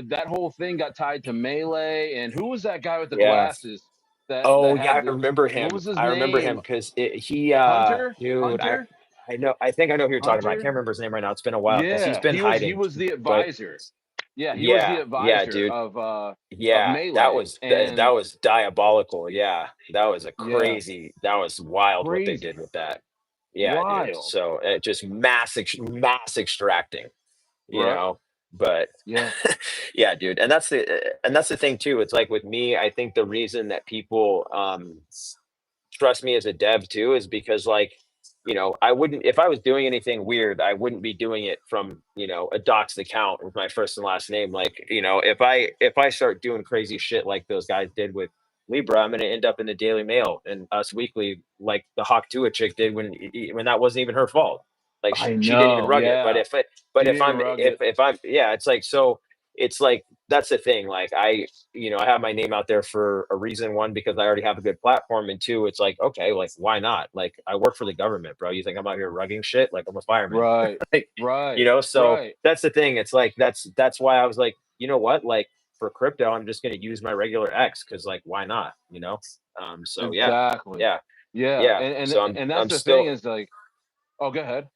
that whole thing got tied to Melee. And who was that guy with the Yeah. glasses that Oh, yeah, had I remember what him. was his I remember him name? because he Hunter? dude, Hunter? I know, I think I know who you're talking about. I can't Hunter? remember his name right now. It's been a while because he's Yeah, been he hiding. was the But advisor. Yeah, he was the yeah, yeah, advisor dude. of Yeah, Melee. that And was diabolical. Yeah. That was a yeah, crazy. That was wild what they did crazy. with that. Yeah, dude. Wild. So just mass extracting, you Right. know. But Yeah. yeah, dude. And that's the thing too. It's like with me, I think the reason that people trust me as a dev too is because like, you know, I wouldn't, if I was doing anything weird, I wouldn't be doing it from, you know, a doxed account with my first and last name. Like, you know, if I start doing crazy shit like those guys did with Libra, I'm going to end up in the Daily Mail and Us Weekly, like the Hawk Tuah chick did when that wasn't even her fault. Like I she didn't even know. rug it. Yeah. But She didn't rug it. if I'm, yeah, it's like, so it's like, that's the thing. Like you know, I have my name out there for a reason. One, because I already have a good platform, and two, it's like, okay, like why not? Like I work for the government, bro. You think I'm out here rugging shit? Like I'm a fireman. Right. Like, you Right. know, so Right. that's the thing. It's like that's why I was like, you know what? Like for crypto, I'm just gonna use my regular X because like why not? You know? So yeah, Exactly. yeah, Yeah. yeah. And So and that's I'm the thing still is like, oh, go ahead.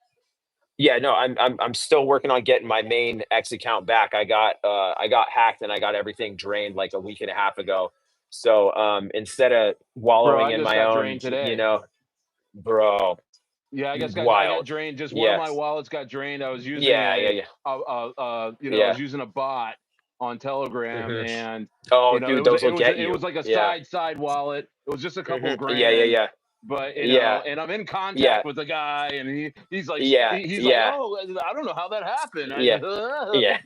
yeah, no, I'm still working on getting my main X account back. I got hacked and I got everything drained like a week and a half ago. So instead of Bro, wallowing I in just my got own, drained you today. know, bro, Yeah, I got wild. drained. Just one of Yeah, my wallets got drained. I was using yeah, yeah, yeah, you know, I was yeah. using a bot on Telegram, Hmm. and Oh, you know, dude, those will get it you. was like a Yeah. side wallet. It was just a couple Hmm. Yeah, yeah, grand, yeah, but you know, yeah, and I'm in yeah, contact with the guy, and yeah, he's like, yeah, oh, I don't know how that happened. yeah, yeah,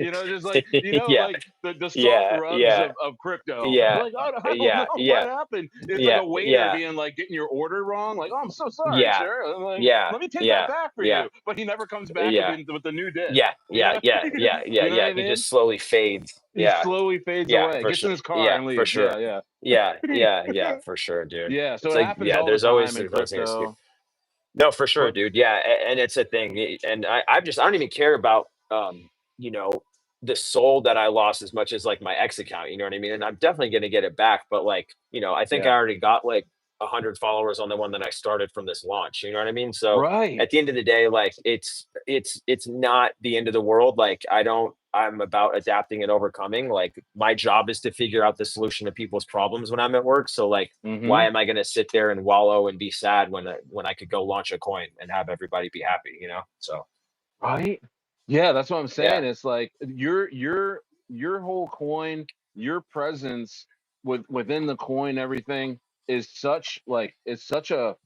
You know, just like you know, yeah, like the soft yeah, rugs yeah, of crypto. yeah, Like, I don't yeah, know what yeah, happened. It's like yeah, a waiter yeah, being like getting your order wrong. Like, oh, I'm so sorry, yeah, sir. I'm like, yeah, let me take that yeah, back for yeah, you. But he never comes back yeah, with the new dish. yeah, You yeah, know, yeah, yeah, yeah, you know what yeah. I He mean? just slowly fades. He Yeah, slowly fades yeah, away, for gets in sure. his car Yeah, and for leaves. sure. Yeah, Yeah, yeah, yeah, for sure, dude. yeah. So It's it like, happens yeah, all the there's always time in those things. crypto. No, for sure, But dude. Yeah, and it's a thing. And I don't even care about you know, the soul that I lost as much as like my X account. You know what I mean? And I'm definitely gonna get it back. But like, you know, I think I yeah, already got like 100 followers on the one that I started from this launch. You know what I mean? So right. at the end of the day, like it's not the end of the world. Like I'm about adapting and overcoming. Like my job is to figure out the solution to people's problems when I'm at work. So like why Mm-hmm. am I going to sit there and wallow and be sad when I could go launch a coin and have everybody be happy, you know? So, Right. Yeah, that's what I'm yeah. saying. It's like your whole coin, your presence within the coin, everything is such like it's such a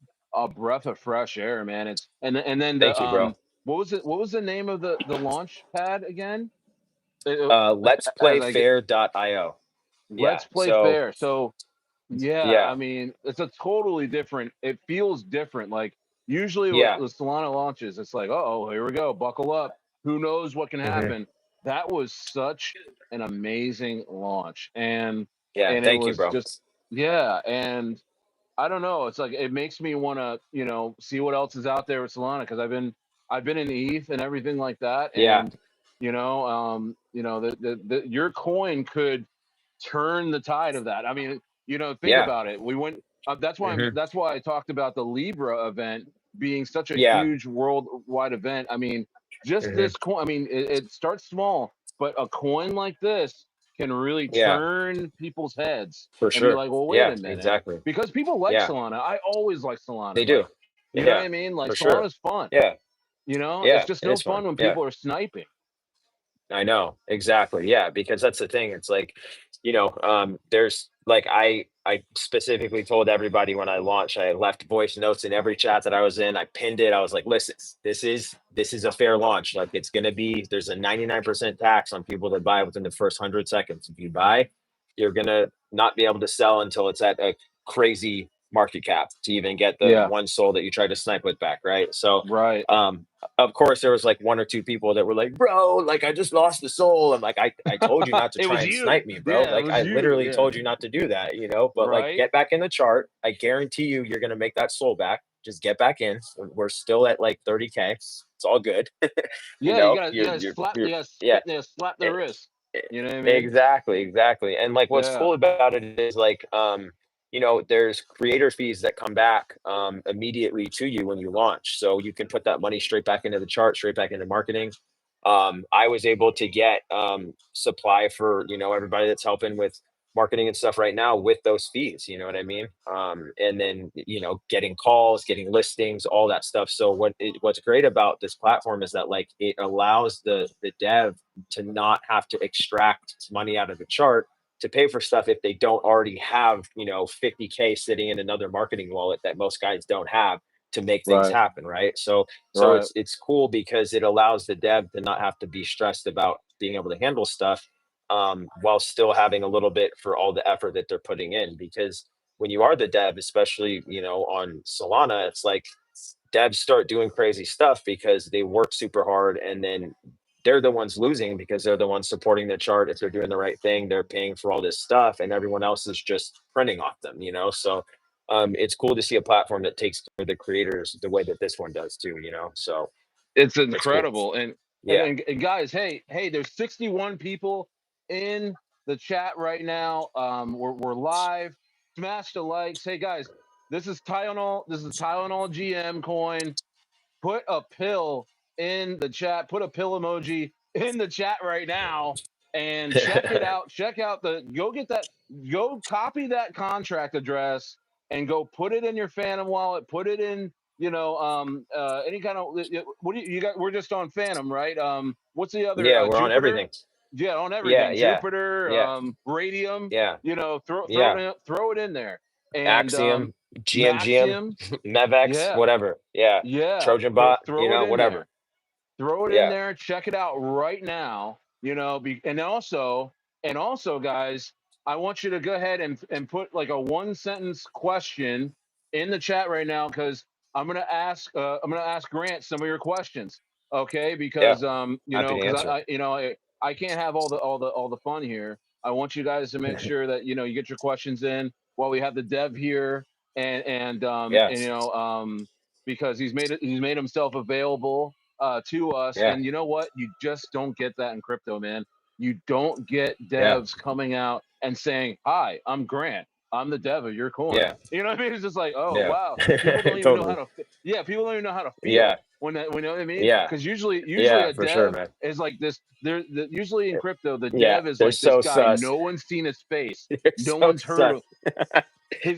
breath of fresh air, man. It's and then Thank you, bro. what was the name of the launch pad again? Let's As play I get fair.io. Yeah. Let's Play So, Fair. So yeah, yeah. I mean, it's a totally different. It feels different. Like usually with Yeah. the Solana launches, it's like, oh, here we go, buckle up. Who knows what can Hmm. happen? That was such an amazing launch, Yeah. and it Thank you, was bro. just yeah, and I don't know. It's like it makes me want to see what else is out there with Solana because I've been in ETH and everything like that, Yeah. and your coin could turn the tide of that. I mean, think Yeah. about it. We went. Hmm. That's why I talked about the Libra event being such a Yeah. huge worldwide event. I mean, just Hmm. this coin. I mean, it starts small, but a coin like this can really Yeah, turn people's heads for and be sure. like, well, wait Yeah, a minute, exactly. because people like Yeah, Solana. I always like they Solana. do. Like, you know what Yeah, I mean? Like for sure. Solana's fun. Yeah, It's yeah, just it no is fun. fun when Yeah. people are sniping. I know, exactly. Yeah, because that's the thing. It's like, there's like I specifically told everybody when I launched, I left voice notes in every chat that I was in. I pinned it. I was like, listen, this is a fair launch. Like it's gonna be there's a 99% tax on people that buy within the first 100 seconds. If you buy, you're gonna not be able to sell until it's at a crazy market cap to even get the Yeah, one soul that you tried to snipe with back, right? So right. of course there was like one or two people that were like, bro, like I just lost the soul. I'm like, I told you not to It try was and you. snipe me, bro. Yeah, it Like was I you. literally Yeah, told you not to do that, but like right. get back in the chart. I guarantee you're gonna make that soul back. Just get back in. We're still at like 30K. It's all good. Yeah, you gotta You're you gotta yeah. slap the e- wrist. e- You know what I mean? Exactly, exactly. And like what's Yeah. cool about it is like there's creator fees that come back immediately to you when you launch. So you can put that money straight back into the chart, straight back into marketing. I was able to get supply for everybody that's helping with marketing and stuff right now with those fees. You know what I mean? And then getting calls, getting listings, all that stuff. So what's great about this platform is that like it allows the dev to not have to extract money out of the chart to pay for stuff if they don't already have 50K sitting in another marketing wallet that most guys don't have to make things Right. happen, right? So Right. it's cool because it allows the dev to not have to be stressed about being able to handle stuff while still having a little bit for all the effort that they're putting in. Because when you are the dev, especially on Solana, it's like devs start doing crazy stuff because they work super hard, and then they're the ones losing because they're the ones supporting the chart. If they're doing the right thing, they're paying for all this stuff, and everyone else is just printing off them. So it's cool to see a platform that takes care of the creators the way that this one does too. So It's it's cool. incredible. And Yeah. guys, hey, there's 61 people in the chat right now. We're live. Smash the likes. Hey guys, this is Tylenol. This is Tylenol GM coin. Put a pill in the chat. Put a pill emoji in the chat right now and check it out. Check out go get that, go copy that contract address and go put it in your Phantom wallet. Put it in, any kind of, what do you got? We're just on Phantom, right? What's the other, Yeah, we're on Jupiter? everything. Yeah, on Yeah, everything. yeah, Jupiter, yeah, Radium, yeah, throw yeah. it in, throw it in there. And Axiom, GM, Maxium, Mevex, yeah, whatever. Yeah. yeah, Trojan bot, throw it in whatever. there. Throw it in Yeah. there. Check it out right now. And also, guys, I want you to go ahead and put like a one sentence question in the chat right now, because I'm gonna ask Grant some of your questions. Okay, Yeah. because Happy to because answer. I can't have all the fun here. I want you guys to make sure that you get your questions in while we have the dev here, Yeah. because he's made himself available to us. Yeah. And you know what? You just don't get that in crypto, man. You don't get Yeah. devs coming out and saying, "Hi, I'm Grant. I'm the dev of your coin." Yeah. You know what I mean? It's just like, oh Yeah. wow, people don't even know how Totally. to. Yeah, people don't even know how to Yeah. feel when you know what I mean? Yeah. Because usually Yeah, a for sure, dev man. is like this. Usually in crypto, the Yeah. dev is They're like this so guy. sus. No one's seen his face. They're No so one's heard sus. of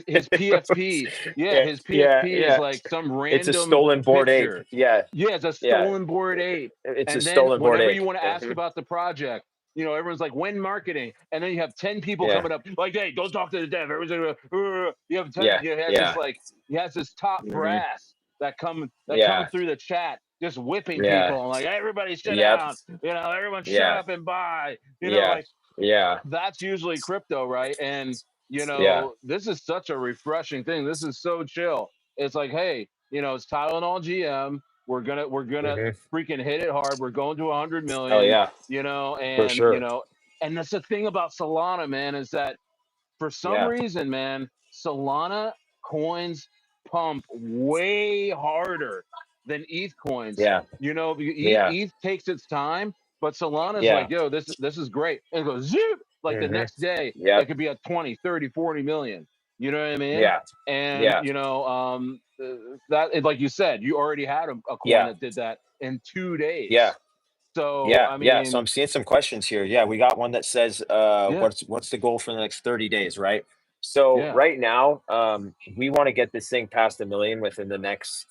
his PFP. Yeah, Yeah. his Yeah. PFP is Yeah. like some It's a random stolen board ape. picture. Yeah. Yeah, it's a Yeah. stolen board ape. It's a And then stolen board whenever you ape. want to ask Mhm. about the project, everyone's like, when marketing? And then you have 10 people Yeah. coming up like, hey, don't talk to the dev. Everyone's like, you have 10, Yeah. Yeah. he has this top Hmm. brass that come Yeah. through the chat, just whipping Yeah. people. I'm like, everybody shut Yep. down. Everyone shut Yeah. up and buy. Yeah. Like, Yeah. that's usually crypto, right? And Yeah. this is such a refreshing thing. This is so chill. It's like, hey, it's Tylenol GM. We're gonna Hmm. freaking hit it hard. We're going to 100 Oh million. yeah, for And sure. and that's the thing about Solana, man, is that for some Yeah. reason, man, Solana coins pump way harder than ETH coins. Yeah. ETH, Yeah. ETH takes its time, But Solana's Yeah. like, yo, this is great. And it goes, zoop, like the next day, Yep. it could be at 20, 30, 40 million. You know what I mean? Yeah. And, Yeah. you know, that, like you said, you already had a coin Yeah. that did that in 2 Yeah. days. So, Yeah, I yeah. So mean, I'm seeing some questions here. Yeah, we got one that says, yeah, what's the goal for the next 30 days, right? So yeah, right now, we want to get this thing past 1 million within the next,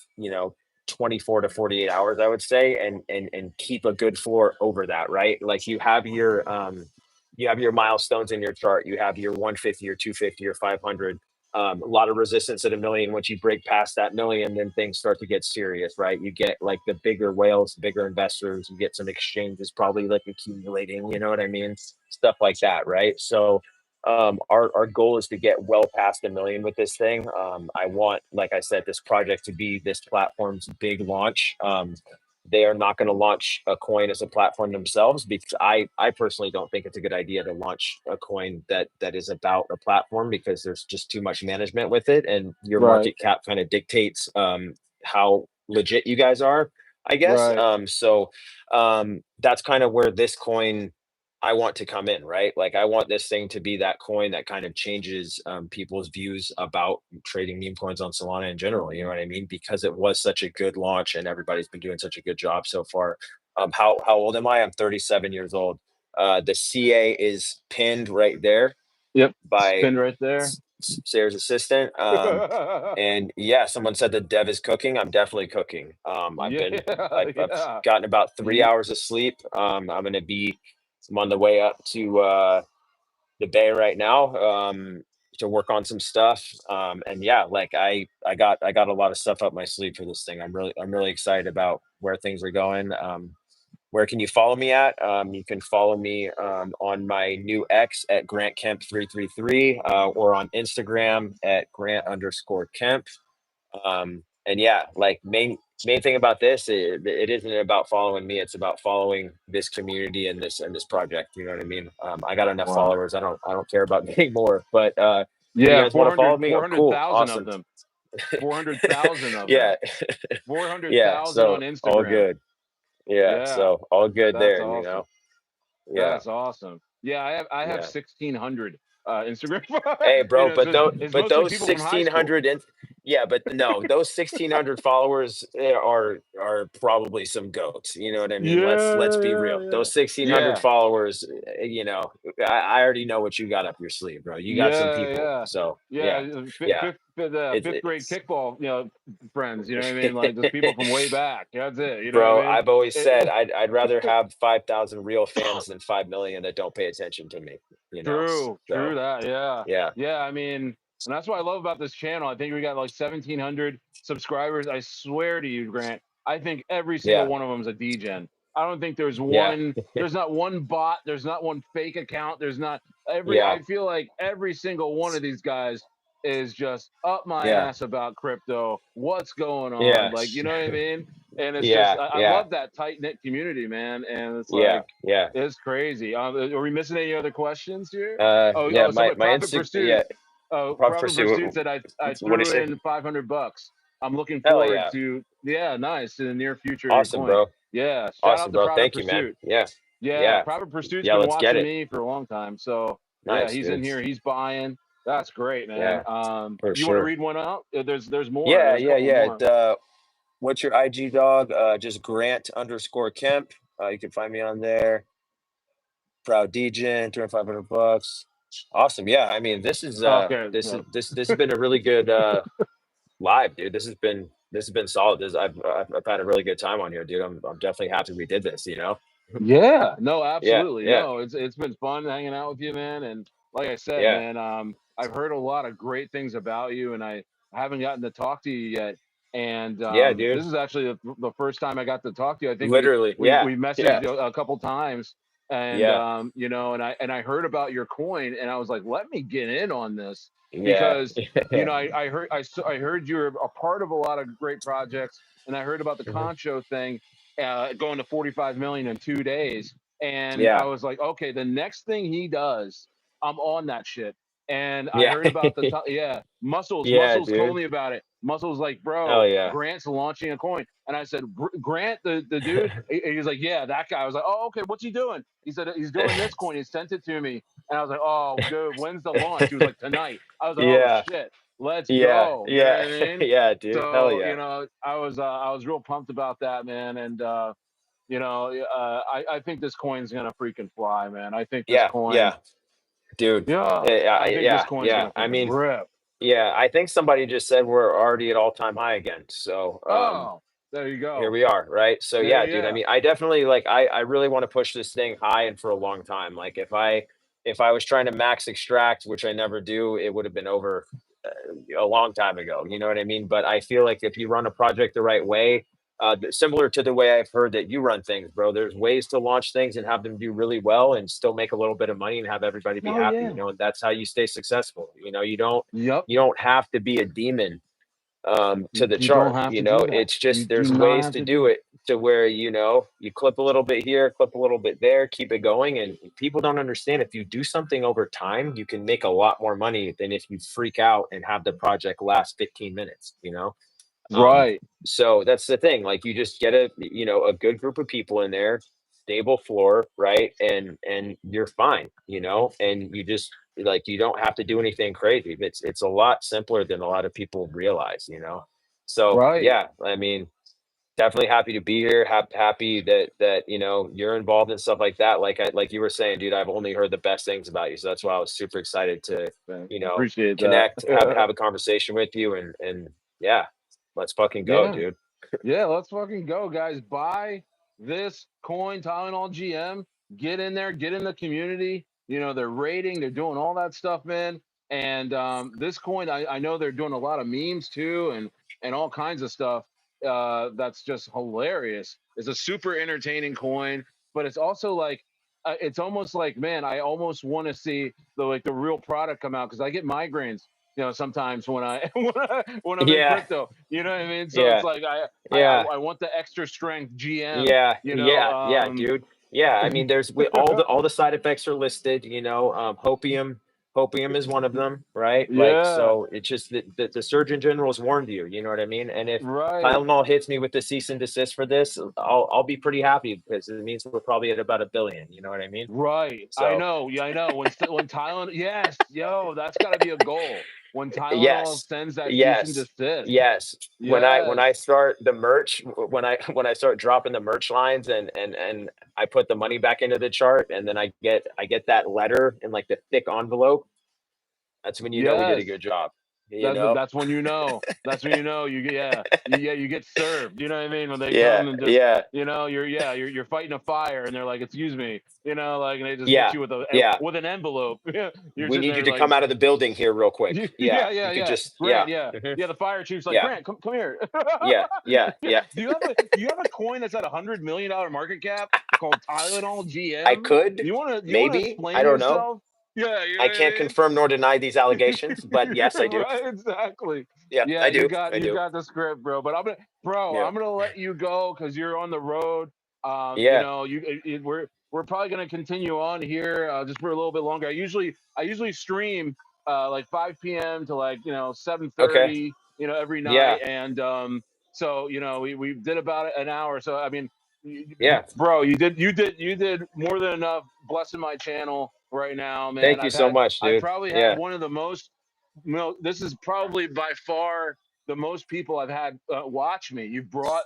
24 to 48 hours, I would say, and keep a good floor over that, right? Like you have your milestones in your chart. You have your 150 or 250 or 500. A lot of resistance at 1 million. Once you break past that million, then things start to get serious, right? You get like the bigger whales, bigger investors. You get some exchanges probably like accumulating. You know what I mean? Stuff like that, right? So our goal is to get well past 1 million with this thing. I want, like I said, this project to be this platform's big launch. They are not going to launch a coin as a platform themselves because I personally don't think it's a good idea to launch a coin that is about a platform because there's just too much management with it, and your right, market cap kind of dictates how legit you guys are, I guess. right, That's kind of where this coin I want to come in, right? Like I want this thing to be that coin that kind of changes people's views about trading meme coins on Solana in general. You know what I mean? Because it was such a good launch and everybody's been doing such a good job so far. How old am I? I'm 37 years old. The CA is pinned right there yep, by spin right there. Sayer's assistant. And yeah, someone said the dev is cooking. I'm definitely cooking. Yeah, I've yeah. gotten about 3 hours You, of sleep. I'm on the way up to the Bay right now to work on some stuff. And yeah, like I got a lot of stuff up my sleeve for this thing. I'm really excited about where things are going. Where can you follow me at? You can follow me on my new X at Grant Kemp 333 or on Instagram at Grant underscore Kemp. And yeah, like main thing about this, it isn't about following me. It's about following this community and this project. You know what I mean? I got enough wow. followers. I don't care about getting more. But if you Yeah, guys want to follow me, four oh, hundred cool, thousand of awesome. them. 400,000 of them. Yeah, yeah. 400,000 on So all Instagram. good. Yeah. Yeah, So all good that's there. awesome. Yeah. That's awesome. Yeah, I have Yeah. 1,600 Instagram. Hey, You bro, know, it's but mostly those people from high school. 1,600 and yeah, but no, those 1,600 followers are probably some goats. You know what I mean? Let's Yeah, be yeah, real. yeah. Those 1,600 Yeah, followers, I already know what you got up your sleeve, bro. You got some yeah, people. yeah. So Yeah, yeah, yeah. fifth grade It's kickball, friends. You know what I mean? Like just people from way back. That's it. You know what bro. I mean? I've always said It, I'd rather have 5,000 real fans than 5 million that don't pay attention to me. True So that. Yeah, yeah, yeah. I mean, and that's what I love about this channel. I think we got like 1,700 subscribers. I swear to you, Grant. I think every single yeah, one of them is a DGen. I don't think there's yeah, one. There's not one bot. There's not one fake account. There's not every. yeah, I feel like every single one of these guys is just up my yeah, ass about crypto. What's going on? yeah, Like, you know what I mean? And it's just yeah, I yeah. love that tight knit community, man. And it's Yeah, like yeah. it's crazy. Are we missing any other questions here? Yeah, Somebody, my Profit instinct, yeah, Pursuit. Oh, Prop Profit Pursuit Pursuit. said I What do you threw say? in $500. I'm looking Hell forward yeah. to, yeah, nice, in the near future of your Awesome, coin. bro. Yeah, shout Awesome, out to bro. Profit Thank you, man. Pursuit. Yeah. Yeah, Yeah. Profit Pursuit's Yeah, been let's get watching it. me for a long time. So yeah, Nice, he's in dude. here. He's buying. That's great, man. Yeah, for You want to sure. read one out? There's more. Yeah, There's a yeah, couple yeah. more. What's your IG dog? Just Grant underscore Kemp. You can find me on there. Proud DJ, $500. Awesome. Yeah. I mean, Okay. this has been a really good live, dude. This has been solid. I've had a really good time on here, dude. I'm definitely happy we did this. Yeah, no, Yeah, absolutely. yeah, No, it's been fun hanging out with you, man. And like I said, yeah, man, I've heard a lot of great things about you, and I haven't gotten to talk to you yet. And yeah, dude. this is actually the first time I got to talk to you. I think Literally, yeah, we yeah, messaged a couple times, and yeah, and I heard about your coin, and I was like, let me get in on this yeah, because I heard you're a part of a lot of great projects, and I heard about the Mhm. Concho thing going to 45 million in 2 days. And I Yeah, was like, okay, the next thing he does, I'm on that shit. And I Yeah. heard about Muscles. Yeah, Muscles told dude. me about it. Muscles like, Hell bro, yeah. Grant's launching a coin, and I said, Grant, the dude. He's like, yeah, that guy. I was like, oh, okay, what's he doing? He said he's doing this coin. He sent it to me, and I was like, oh, dude, when's the launch? He was like, tonight. I was like, oh Yeah. shit, let's Yeah. go. You know Yeah. what I mean? Yeah, dude. Hell So yeah. I was real pumped about that, man, and I think this coin's gonna freaking fly, man. I think this Yeah. coin, Yeah. Dude. yeah, Yeah. I think this Yeah. coin's Yeah. gonna I freaking mean, rip. yeah, I think somebody just said we're already at all-time high again. So, Oh, there you here go. we are, right? So yeah, dude, I Yeah. mean, I definitely like I really want to push this thing high and for a long time. Like if I was trying to max extract, which I never do, it would have been over a long time ago. You know what I mean? But I feel like if you run a project the right way, similar to the way I've heard that you run things, bro, there's ways to launch things and have them do really well and still make a little bit of money and have everybody be Oh happy. yeah. And that's how you stay successful. Yep. You don't have to be a demon to the You don't chart. have to do that. It's You just do there's not ways have to to do do that. it to where you clip a little bit here, clip a little bit there, keep it going. And people don't understand, if you do something over time, you can make a lot more money than if you freak out and have the project last 15 minutes. Um, Right. so that's the thing. Like, you just get a good group of people in there, stable floor, right? And you're fine, and you just like, you don't have to do anything crazy. It's a lot simpler than a lot of people realize. So Right. yeah, I mean, definitely happy to be here. Happy that you're involved in stuff like that. Like you were saying, dude, I've only heard the best things about you. So that's why I was super excited to, Man, you know, appreciate that. connect, have a conversation with you, and yeah, let's fucking go, Yeah. dude. Yeah, let's fucking go, guys. Buy this coin, Tylenol GM. Get in there, get in the community. They're rating, they're doing all that stuff, man. And this coin, I know they're doing a lot of memes too, and all kinds of stuff. That's just hilarious. It's a super entertaining coin, but it's also like, it's almost like, man, I almost want to see the real product come out, because I get migraines. Sometimes when I when I'm in Yeah, crypto, you know what I mean. So it's yeah, like yeah. I want the extra strength GM. Yeah, yeah, yeah, dude. Yeah, I mean, there's all the side effects are listed. Hopium is one of them, right? Like, Yeah, so it's just that the Surgeon General's warned you. You know what I mean? And if right. Tylenol hits me with the cease and desist for this, I'll be pretty happy, because it means we're probably at about 1 billion. You know what I mean? Right. I So know. Yeah, I know. When Tylenol, yes, yo, that's got to be a goal. When Tylenol yes, sends that cease and yes, desist. yes. When I Yes. start the merch, when I start dropping the merch lines, and I put the money back into the chart, and then I get that letter in like the thick envelope, that's when we did a Yes. good job. You That's know? that's when you know. That's when you know you get, you get served. You know what I mean? When they Yeah, come and just, yeah, you're fighting a fire, and they're like, excuse me, like, and they just hit yeah, you with a yeah. with an envelope. Yeah, you're We sitting need you there to like, come out of the building here real quick. Yeah, yeah, yeah, you could yeah. just, Grant, mhm, yeah. The fire chief's like, yeah, Grant, come here. yeah, yeah, yeah. Do you have a coin that's at $100 million market cap called Tylenol I GM? could, You wanna maybe, I explain don't know. yourself? Yeah, you know I what I can't mean? confirm nor deny these allegations, but yes, I do. Right, exactly. Yeah, Yeah, I do. I you do. got the script, bro. But Yeah. I'm gonna let you go because you're on the road. Yeah. We're probably gonna continue on here just for a little bit longer. I usually stream like 5 p.m. to like 7:30, Okay. every night, Yeah. and so we did about an hour. So I mean, Yeah. bro, you did more than enough blessing my channel right now, man. Thank you so much, I dude. probably have Yeah. one of the most, this is probably by far the most people I've had watch me. Oh, You hell brought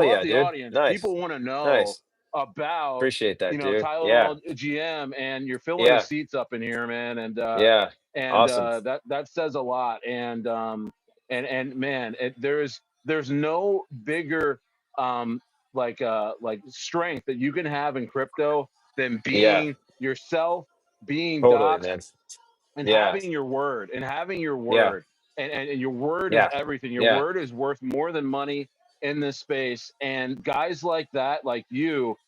yeah, the dude. audience. Nice. People want to know Nice. about Appreciate that, dude. Yeah. Tylenol GM, and you're filling the Yeah. seats up in here, man. Yeah. Awesome. That says a lot. And man, there's no bigger like strength that you can have in crypto than Yeah. being yourself, being Totally, doxxed, man. and Yeah. having your word, Yeah. and your word is Yeah. everything. Your Yeah. word is worth more than money in this space, and guys like that, like you,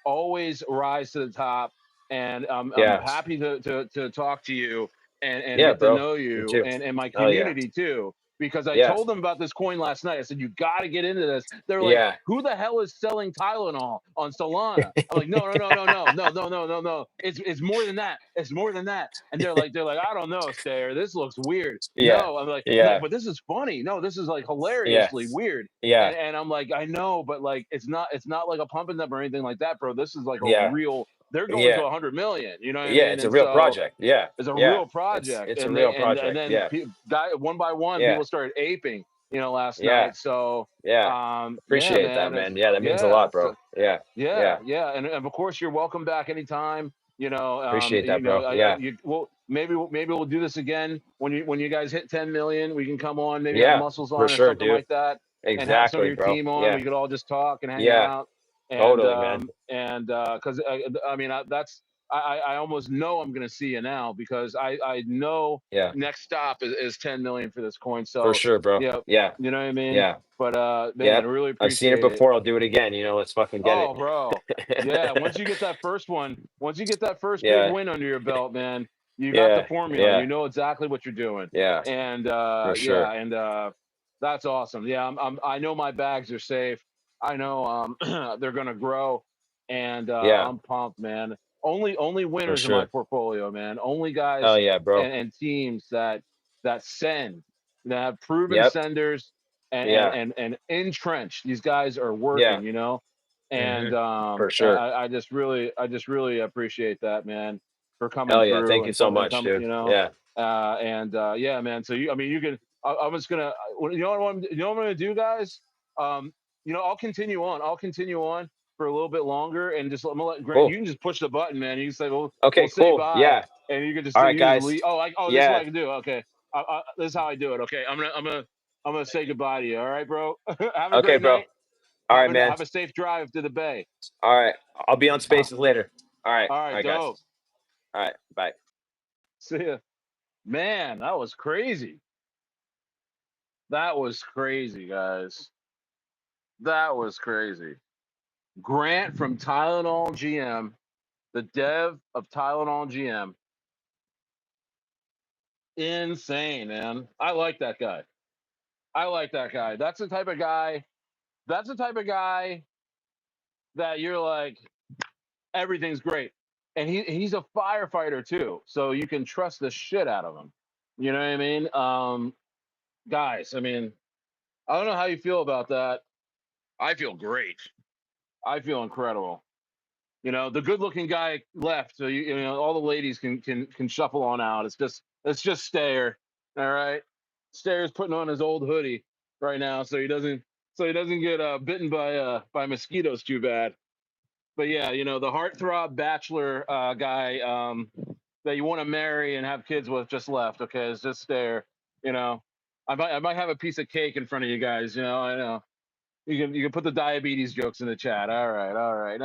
always rise to the top. And I'm Yeah. happy to talk to you and Yeah, get to bro. know Me you, too. and my Oh yeah. community too. because I Yes. told them about this coin last night. I said, you got to get into this. They're like, Yeah. who the hell is selling Tylenol on Solana? I'm like, no. It's more than that. It's more than that. And they're like, I don't know, Stayer. This looks weird. Yeah. No, I'm like, no, Yeah. but this is funny. No, this is like hilariously Yes. weird. Yeah. And I'm like, I know, but like, it's not like a pump and dump or anything like that, bro. This is like a Yeah. real. They're going to Yeah. 100 million. You know what I Yeah. mean? It's a And real so project. Yeah. it's a Yeah. real project, It's a and real and project. then Yeah. one by one, Yeah. people started aping, last Yeah. night. So, Yeah. yeah, Appreciate that, man, man. Yeah, that means a yeah, lot, bro. Yeah. yeah, Yeah. yeah, and of course you're welcome back anytime. Appreciate that, bro. Yeah. Well, maybe we'll do this again when you guys hit 10 million. We can come on, maybe have Yeah. muscles For on or sure, something dude. like that, and have some of Exactly, your bro. team on. Yeah. We could all just talk and hang Yeah. out, and Totally, man. because I mean that's I almost know I'm gonna see you now because I know Yeah. next stop is 10 million for this coin. For So sure, bro. yeah, Yeah. you know what I mean. Yeah. But man, Yep. really I've seen it appreciate it. before. I'll do it again. Let's fucking get Oh, bro. Yeah, it. once you get that first one, once you get that first big Yeah. win under your belt, man, you got the Yeah. formula. Yeah. You know exactly what you're doing. Yeah. And For yeah, sure. and that's awesome. Yeah, I know my bags are safe. I know they're gonna grow, and Yeah. I'm pumped, man. Only For winners in my sure. portfolio, man. Only Oh guys yeah, bro. and teams that send, that have proven Yep. senders Yeah. and entrenched. These guys are Yeah. working, and For sure. I just really appreciate that, man, for coming Hell yeah. through Thank you and so come and much, come, dude. Yeah. and yeah, man. So I mean, you can. I'm just gonna, you know what I'm gonna do, guys. I'll continue on. I'll continue on for a little bit longer, and just I'm gonna let Grant. You Cool. can just push the button, man. You can say, "Well, we'll Okay, say cool. bye," Yeah. and you can just All right, guys. leave. This is what Yeah. I can do. Okay, this is how I do it. Okay, I'm gonna say goodbye to you. All right, bro. Have a Okay, great bro. night. All right, man. Have a safe drive to the bay. All right. I'll be on Uh, spaces later. All right. all All right, right, guys. dope. All right. Bye. See ya. Man, that was crazy. That was crazy, guys. That was crazy. Grant from Tylenol GM, the dev of Tylenol GM. Insane, man. I like that guy. I like that guy. That's the type of guy. That's the type of guy that you're like, everything's great. And he's a firefighter too. So you can trust the shit out of him. You know what I mean? Guys, I mean, I don't know how you feel about that. I feel great. I feel incredible. The good-looking guy left, so all the ladies can shuffle on out. It's just Stayer, all right. Stayer's putting on his old hoodie right now, so he doesn't get bitten by mosquitoes too bad. But yeah, the heartthrob bachelor guy that you want to marry and have kids with just left. Okay, it's just Stayer. You know, I might have a piece of cake in front of you guys. I know. You can put the diabetes jokes in the chat. All right, all right.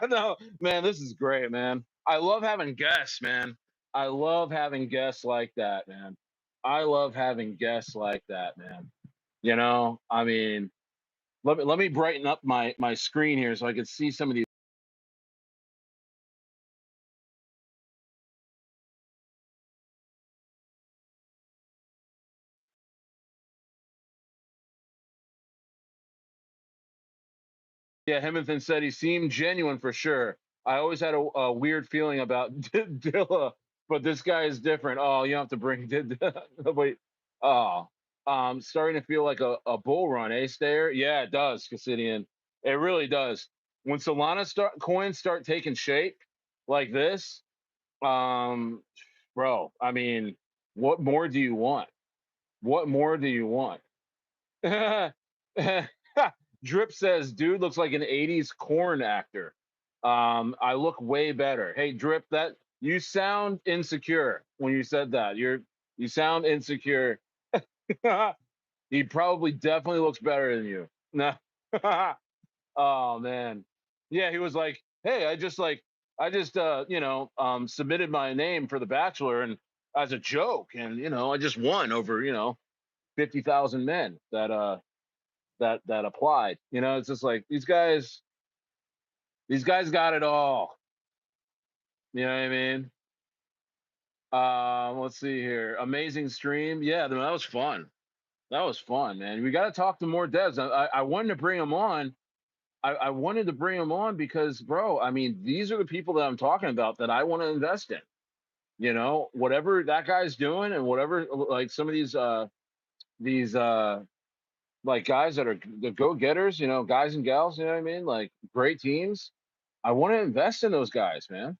No, man, this is great, man. I love having guests, man. I love having guests like that, man. I love having guests like that, man. I mean, let me brighten up my screen here so I can see some of these. Yeah, Hemington said he seemed genuine for sure. I always had a weird feeling about Dilla, but this guy is different. Oh, you don't have to bring wait. Oh, starting to feel like a bull run, eh, Stayer? Yeah, it does, Cassidian. It really does. When Solana coins start taking shape like this, um, bro, I mean, what more do you want? What more do you want? Drip says, dude looks like an 80s corn actor. I look way better. Hey, Drip, that you sound insecure when you said that. You sound insecure. He probably definitely looks better than you. No. Oh man. Yeah, he was like, hey, I just submitted my name for the Bachelor and as a joke, and I just won over, 50,000 men that applied. It's just like these guys got it all. You know what I mean? Let's see here. Amazing stream. Yeah, that was fun. That was fun, man. We got to talk to more devs. I wanted to bring them on. I wanted to bring them on because, bro, I mean, these are the people that I'm talking about that I want to invest in. You know, whatever that guy's doing, and whatever, like some of these like guys that are the go getters, you know, guys and gals. You know what I mean? Like great teams. I want to invest in those guys, man.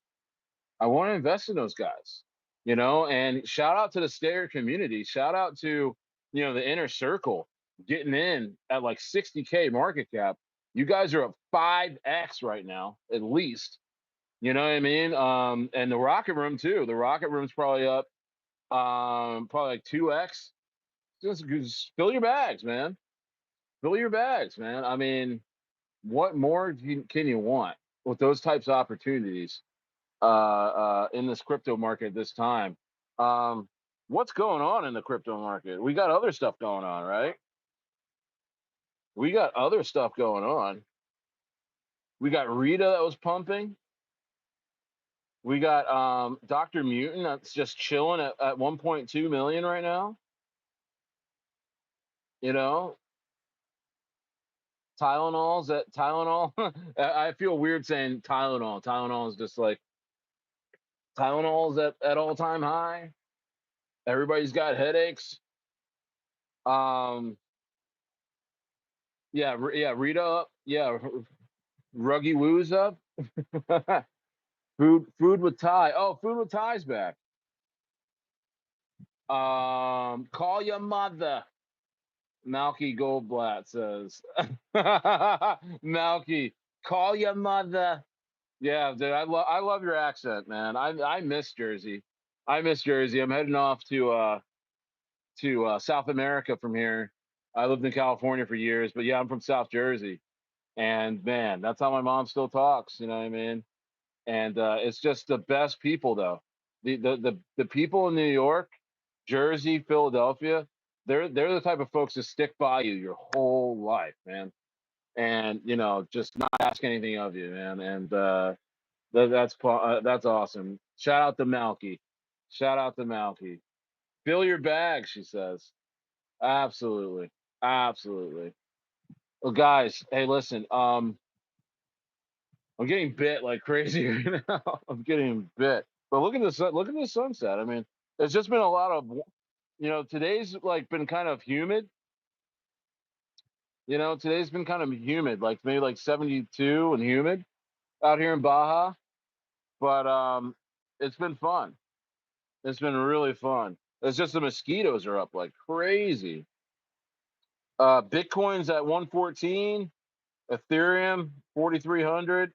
I want to invest in those guys, you know, and shout out to the Stayer community. Shout out to, you know, the inner circle getting in at like 60K market cap. You guys are up 5x right now, at least. You know what I mean? And the rocket room too. The rocket room's probably up probably like 2x. Just fill your bags, man. Fill your bags, man. I mean, what more can you want with those types of opportunities? In this crypto market at this time. Um, what's going on in the crypto market? We got other stuff going on, right? We got other stuff going on. We got Rita that was pumping. We got DrMutant that's just chilling at 1.2 million right now. You know, Tylenol's at Tylenol. I feel weird saying Tylenol. Tylenol is just like Tylenol's at all time high. Everybody's got headaches. Um, yeah, Rita up. Yeah, Ruggy Woo's up. Food with Ty. Oh, Food with Ty's back. Call your mother. Malky Goldblatt says. Malky, call your mother. Yeah, dude, I love your accent, man. I miss Jersey. I miss Jersey. I'm heading off to South America from here. I lived in California for years, but yeah, I'm from South Jersey. And man, that's how my mom still talks. You know what I mean? And it's just the best people, though. The people in New York, Jersey, Philadelphia, they're the type of folks that stick by you your whole life, man. And you know, just not ask anything of you, man. And that's awesome. Shout out to Malky. Shout out to Malky. Fill your bag, she says. Absolutely, absolutely. Well, guys, hey, listen. I'm getting bit like crazy right now. I'm getting bit. But look at the sun. Look at the sunset. I mean, there's just been a lot of, you know, today's like been kind of humid. You know, today's been kind of humid, like maybe like 72 and humid out here in Baja. But it's been fun. It's been really fun. It's just the mosquitoes are up like crazy. Bitcoin's at 114, Ethereum 4,300.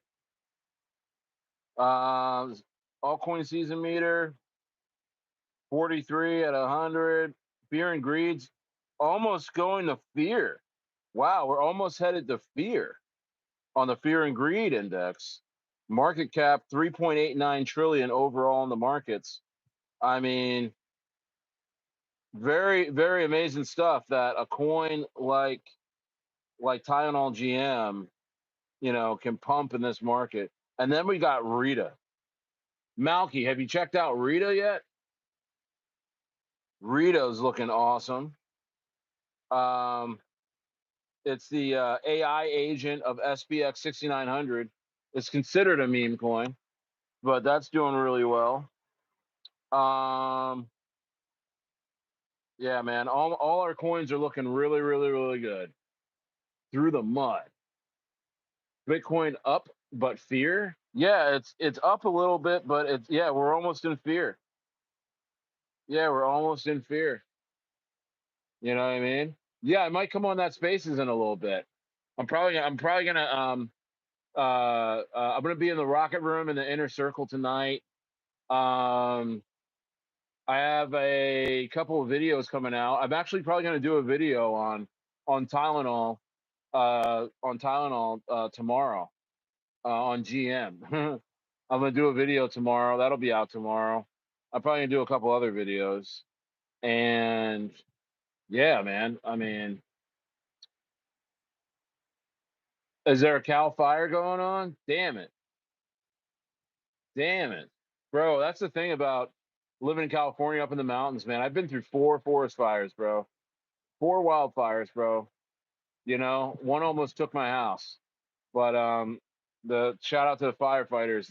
Altcoin season meter 43 at 100. Fear and greed's almost going to fear. Wow, we're almost headed to fear on the fear and greed index. Market cap 3.89 trillion overall in the markets. I mean, very, very amazing stuff that a coin like Tylenol GM, you know, can pump in this market. And then we got Rita. Malky, have you checked out Rita yet? Rita's looking awesome. Um, It's the AI agent of SPX 6900. It's considered a meme coin, but that's doing really well. Um, yeah, man, all our coins are looking really, really, really good through the mud. Bitcoin up, but fear. Yeah, it's up a little bit, but it's yeah, we're almost in fear. Yeah, we're almost in fear. You know what I mean? Yeah, I might come on that Spaces in a little bit. I'm probably gonna I'm gonna be in the rocket room in the inner circle tonight. Um, I have a couple of videos coming out. I'm actually probably gonna do a video on Tylenol tomorrow on GM. I'm gonna do a video tomorrow. That'll be out tomorrow. I'm probably gonna do a couple other videos. And yeah, man. I mean, is there a Cal fire going on? Damn it. Damn it. Bro, that's the thing about living in California up in the mountains, man. I've been through 4 forest fires, bro. 4 wildfires, bro. You know, one almost took my house, but the shout out to the firefighters.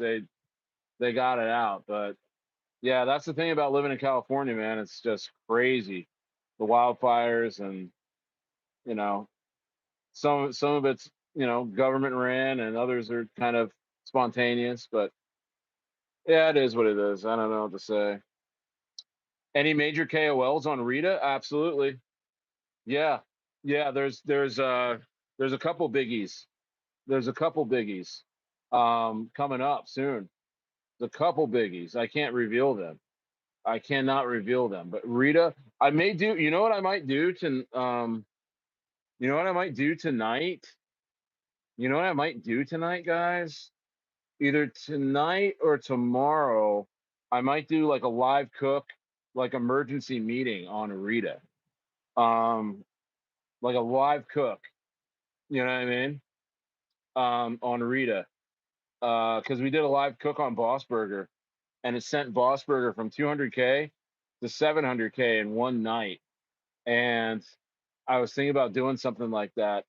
They got it out. But yeah, that's the thing about living in California, man. It's just crazy, the wildfires, and you know, some of it's government ran, and others are kind of spontaneous. But yeah, it is what it is. I don't know what to say. Any major KOLs on Rita? Absolutely. Yeah, yeah. There's a couple biggies. There's a couple biggies coming up soon. There's a couple biggies. I can't reveal them. I cannot reveal them. But Rita, I may do. You know what I might do to You know what I might do tonight? You know what I might do tonight, guys? Either tonight or tomorrow, I might do like a live cook, like emergency meeting on Rita. Um, like a live cook. You know what I mean? On Rita. Because we did a live cook on Boss Burger, and it sent Boss Burger from 200K to 700K in one night. And I was thinking about doing something like that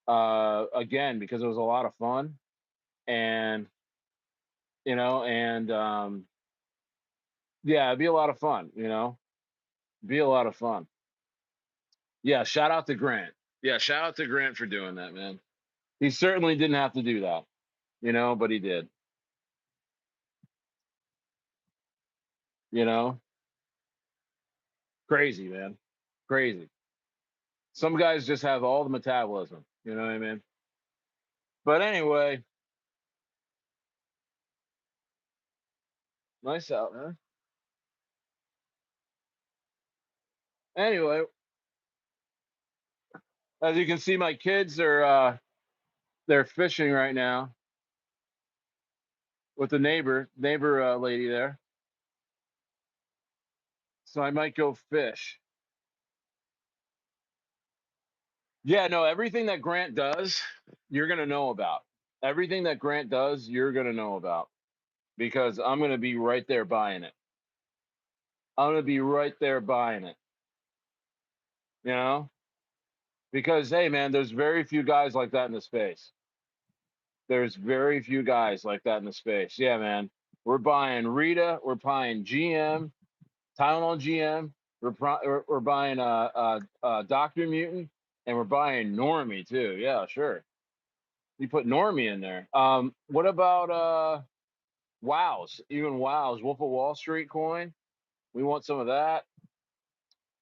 again because it was a lot of fun, and yeah, it'd be a lot of fun. Be a lot of fun. Yeah, shout out to Grant. Yeah, shout out to Grant for doing that, man. He certainly didn't have to do that, but he did. You know, crazy, man, crazy. Some guys just have all the metabolism. You know what I mean? But anyway, nice out, man. Anyway, as you can see, my kids are they're fishing right now with the neighbor lady there. So I might go fish. Yeah, no, everything that Grant does, you're gonna know about. Everything that Grant does, you're gonna know about because I'm gonna be right there buying it. I'm gonna be right there buying it. You know, because hey, man, there's very few guys like that in the space. There's very few guys like that in the space. Yeah, man. We're buying Rita. We're buying GM, Tylenol GM. We're buying DrMutant, and we're buying Normie too. Yeah, sure. You put Normie in there. What about Wows? Even Wows, Wolf of Wall Street coin. We want some of that.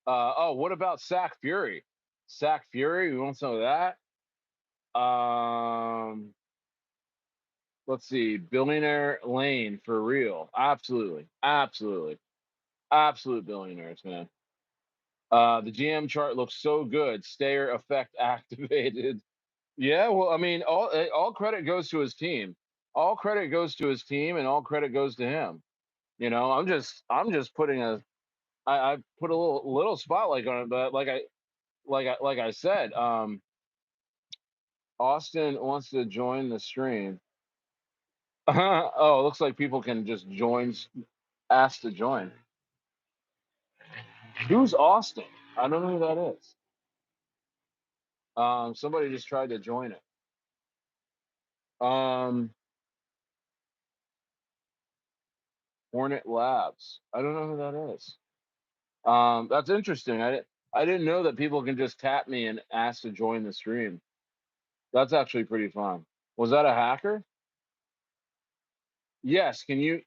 Oh, what about Sack Fury? Sack Fury. We want some of that. Um, let's see. Billionaire Lane for real. Absolutely, absolutely, absolute billionaires, man. The GM chart looks so good. Stayer effect activated. Yeah, well, I mean, all credit goes to his team. All credit goes to his team, and all credit goes to him. I'm just putting I put a little spotlight on it, but like I said, Austin wants to join the stream. Oh, it looks like people can just join, ask to join. Who's Austin? I don't know who that is. Somebody just tried to join it. Um, Hornet Labs. I don't know who that is. That's interesting. I didn't know that people can just tap me and ask to join the stream. That's actually pretty fun. Was that a hacker? Yes. Can you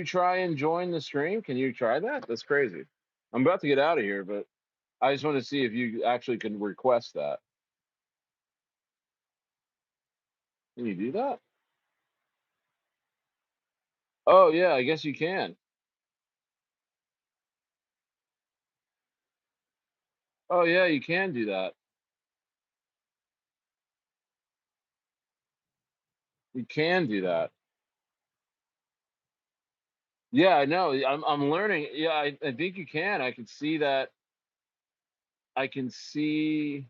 try and join the stream? Can you try that? That's crazy. I'm about to get out of here, but I just want to see if you actually can request that. Can you do that? Oh yeah, I guess you can. Oh yeah, you can do that. You can do that. Yeah, I know. I'm learning. Yeah, I think you can. I can see that. I can see.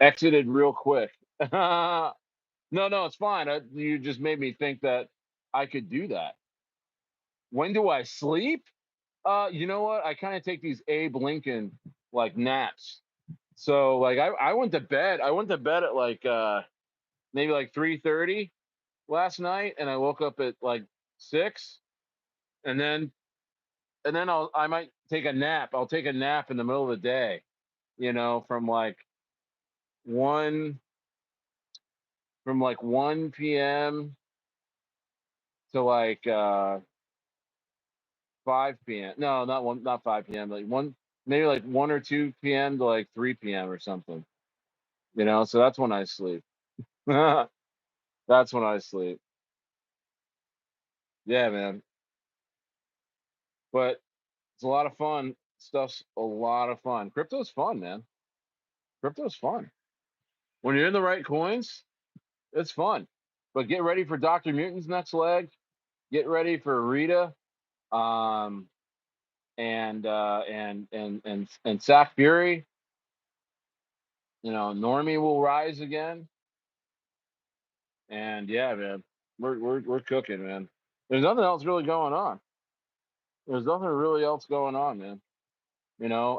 exited real quick. No, it's fine. You just made me think that I could do that. When do I sleep? You know what? I kind of take these Abe Lincoln like naps. So like I went to bed. I went to bed at like maybe like 3:30 last night, and I woke up at like 6, and then I might take a nap. I'll take a nap in the middle of the day, from like 1 p.m. to like 5 p.m. No, not 5 p.m. Like maybe like 1 or 2 p.m. to like 3 p.m. or something. So that's when I sleep. That's when I sleep. Yeah, man. But it's a lot of fun. Stuff's a lot of fun. Crypto's fun, man. Crypto's fun. When you're in the right coins, it's fun. But get ready for DrMutant's next leg. Get ready for Rita. Um, and Sack Fury. Normie will rise again. And yeah, man, we're cooking, man. There's nothing else really going on. There's nothing really else going on, man.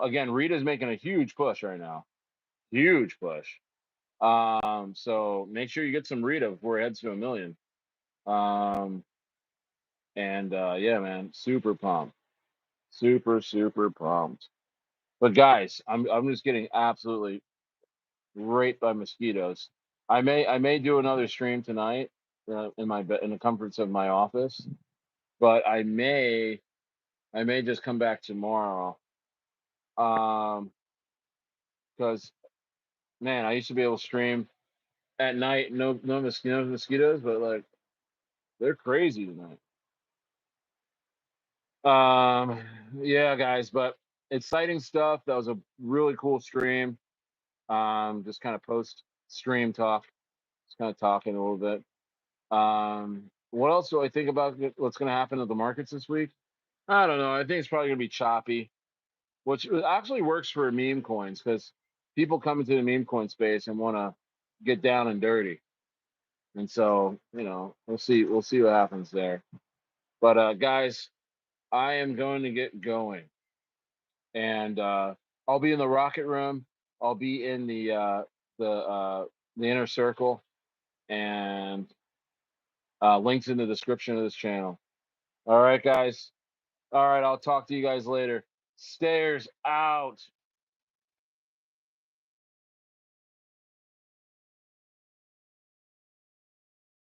Again, Rita's making a huge push right now. Huge push. So make sure you get some Rita before it heads to 1 million. Um, and yeah, man, super pumped. Super pumped. But guys, I'm just getting absolutely raped by mosquitoes. I may do another stream tonight in my bed in the comforts of my office, but I may just come back tomorrow. Because man, I used to be able to stream at night, no mosquitoes, but like they're crazy tonight. Um, yeah, guys, but exciting stuff. That was a really cool stream. Just kind of post stream talk, just kind of talking a little bit. What else do I think about what's going to happen to the markets this week? I don't know. I think it's probably going to be choppy, which actually works for meme coins because people come into the meme coin space and want to get down and dirty. And so, we'll see what happens there. But guys, I am going to get going, and I'll be in the rocket room. I'll be in the uh, the inner circle, and links in the description of this channel. All right, guys. All right, I'll talk to you guys later. Stairs out.